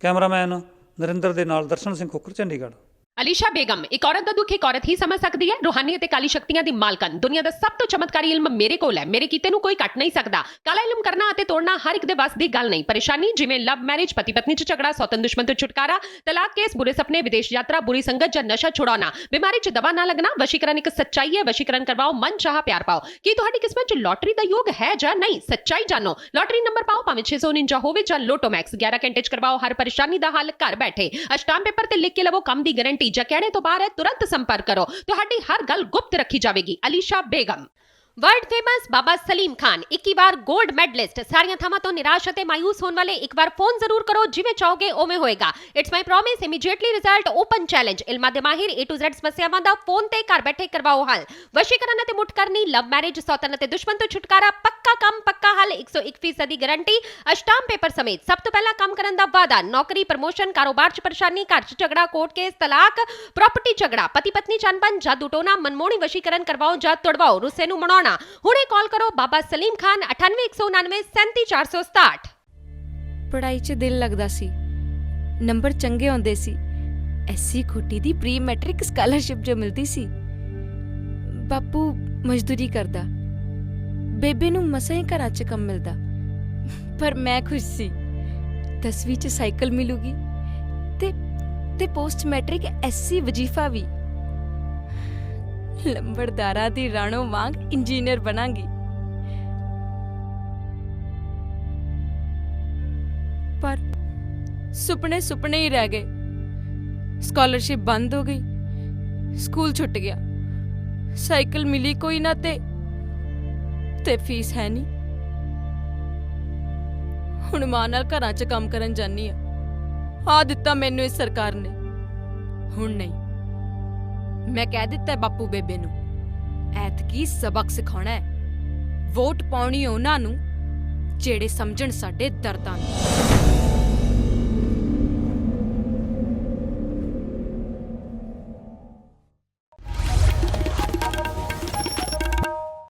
ਕੈਮਰਾਮੈਨ ਨਰਿੰਦਰ ਦੇ ਨਾਲ ਦਰਸ਼ਨ ਸਿੰਘ ਖੋਖਰ, ਚੰਡੀਗੜ੍ਹ। ਅਲੀਸ਼ਾ ਬੇਗਮ, ਇੱਕ ਔਰਤ ਦਾ ਦੁੱਖ ਇੱਕ ਔਰਤ ਹੀ ਸਮਝ ਸਕਦੀ ਹੈ। ਰੂਹਾਨੀ ਅਤੇ ਕਾਲੀ ਸ਼ਕਤੀਆਂ ਦੀ ਮਾਲਕਨ, ਦੁਨੀਆ ਦਾ ਸਭ ਤੋਂ ਚਮਤਕਾਰੀ ਇਲਮ ਮੇਰੇ ਕੋਲ ਹੈ। ਮੇਰੇ ਕੀਤੇ ਨੂੰ ਕੋਈ ਕੱਟ ਨਹੀਂ ਸਕਦਾ। ਕਾਲਾ ਇਲਮ ਕਰਨਾ ਅਤੇ ਤੋੜਨਾ ਹਰ ਇੱਕ ਦੇ ਵੱਸ ਦੀ ਗੱਲ ਨਹੀਂ। ਪਰੇਸ਼ਾਨੀ ਜਿਵੇਂ ਲਵ ਮੈਰਿਜ, ਪਤੀ ਪਤਨੀ 'ਚ ਝਗੜਾ, ਸੌਤਨ ਦੁਸ਼ਮਣ ਤੋਂ ਛੁਟਕਾਰਾ, ਤਲਾਕ ਕੇਸ, ਬੁਰੇ ਸੁਪਨੇ, ਵਿਦੇਸ਼ ਯਾਤਰਾ, ਬੁਰੀ ਸੰਗਤ ਜਾਂ ਨਸ਼ਾ ਛੁਡਾਉਣਾ, ਬਿਮਾਰੀ 'ਚ ਦਵਾ ਨਾ ਲੱਗਣਾ। ਵਸ਼ੀਕਰਨ ਇੱਕ ਸੱਚਾਈ ਹੈ। ਵਸ਼ੀਕਰਨ ਕਰਵਾਓ, ਮਨ ਚਾਹਾ ਪਿਆਰ ਪਾਓ। ਕੀ ਤੁਹਾਡੀ ਕਿਸਮਤ 'ਚ ਲੋਟਰੀ ਦਾ ਯੋਗ ਹੈ ਜਾਂ ਨਹੀਂ? ਸੱਚਾਈ ਜਾਣੋ। ਲੋਟਰੀ ਨੰਬਰ ਪਾਓ, ਭਾਵੇਂ 649 ਹੋਵੇ ਜਾਂ ਲੋਟੋ ਮੈਕਸ। 11 ਘੰਟੇ 'ਚ ਕਰਵਾਓ ਹਰ ਪਰੇਸ਼ਾਨੀ ਦਾ ਹੱਲ ਘਰ ਬੈਠੇ। ਅਸ਼ਟਾਮ ਪੇਪਰ ਤੇ ਲਿਖ ਕੇ ਲਵੋ ਕੰਮ ਦੀ ਗਾਰੰਟੀ। ਜਾਂ ਕਹਿਣੇ ਤੋਂ ਬਾਹਰ तुरंत संपर्क करो, ਤੁਹਾਡੀ ਹਰ ਗੱਲ ਗੁਪਤ ਰੱਖੀ ਜਾਵੇਗੀ। ਅਲੀਸ਼ਾ ਬੇਗਮ। वर्ल्ड फेमस बाबा सलीम खान 21 बार गोल्ड मेडलिस्ट। सारियां थावां तो निराश अते मायूस होने वाले एक बार फोन जरूर करो, जिवें चाहोगे उवें होएगा। It's my promise, immediately result, open challenge. इल्मां दे माहिर A to Z समस्यावां दा फोन ते घर बैठे करवाओ हल। वशीकरण अते मुठ करनी, लव मैरिज, सौतन अते दुश्मन तो छुटकारा, पक्का काम पक्का हल, 101% गारंटी, अष्टाम पेपर समेत। सब तो पहला काम करन दा वादा, नौकरी, प्रमोशन, कारोबार च परेशानी, घर च झगड़ा, कोर्ट केस, तलाक, प्रॉपर्टी झगड़ा, पति पत्नी च अनबन, जादू टोना, मनमोहनी वशीकरण करवाओ जां तोड़वाओ, रुस्से नूं मनाउणा। ਹੁਣੇ ਕਾਲ ਕਰੋ ਬਾਬਾ ਸਲੀਮ ਖਾਨ 9819 37467। ਪੜਾਈ 'ਚ ਦਿਲ ਲੱਗਦਾ ਸੀ, ਨੰਬਰ ਚੰਗੇ ਆਉਂਦੇ ਸੀ। ਐਸੀ ਖੋਟੀ ਦੀ ਪ੍ਰੀ ਮੈਟ੍ਰਿਕ ਸਕਾਲਰਸ਼ਿਪ ਜੋ ਮਿਲਦੀ ਸੀ। ਬਾਪੂ ਮਜ਼ਦੂਰੀ ਕਰਦਾ, ਬੇਬੇ ਨੂੰ ਮਸਾਂ ਹੀ ਘਰਾਂ 'ਚ ਕੰਮ ਮਿਲਦਾ, ਪਰ ਮੈਂ ਖੁਸ਼ ਸੀ। 10ਵੀਂ 'ਚ ਸਾਈਕਲ ਮਿਲੂਗੀ ਤੇ ਪੋਸਟ ਮੈਟ੍ਰਿਕ ਐਸੀ ਵਜੀਫਾ ਵੀ। ਲੰਬੜਦਾਰਾਂ ਦੀ ਰਾਣੋ ਵਾਂਗ ਇੰਜੀਨੀਅਰ ਬਣਾਂਗੀ। ਪਰ ਸੁਪਨੇ ਹੀ ਰਹਿ ਗਏ। ਸਕਾਲਰਸ਼ਿਪ ਬੰਦ ਹੋ ਗਈ, ਸਕੂਲ ਛੁੱਟ ਗਿਆ, ਸਾਈਕਲ ਮਿਲੀ ਕੋਈ ਨਾ ਤੇ ਫੀਸ ਹੈ ਨਹੀਂ। ਹੁਣ ਮਾਂ ਨਾਲ ਘਰਾਂ 'ਚ ਕੰਮ ਕਰਨ ਜਾਨੀ ਆ ਦਿੱਤਾ ਮੈਨੂੰ ਇਸ ਸਰਕਾਰ ਨੇ। ਹੁਣ ਨਹੀਂ, ਮੈਂ ਕਹਿ ਦਿੱਤਾ ਬਾਪੂ ਬੇਬੇ ਨੂੰ, ਐਤਕੀ ਸਬਕ ਸਿਖਾਉਣਾ ਹੈ। ਵੋਟ ਪਾਉਣੀ ਉਹਨਾਂ ਨੂੰ ਜਿਹੜੇ ਸਮਝਣ ਸਾਡੇ ਦਰਦਾਂ ਨੂੰ।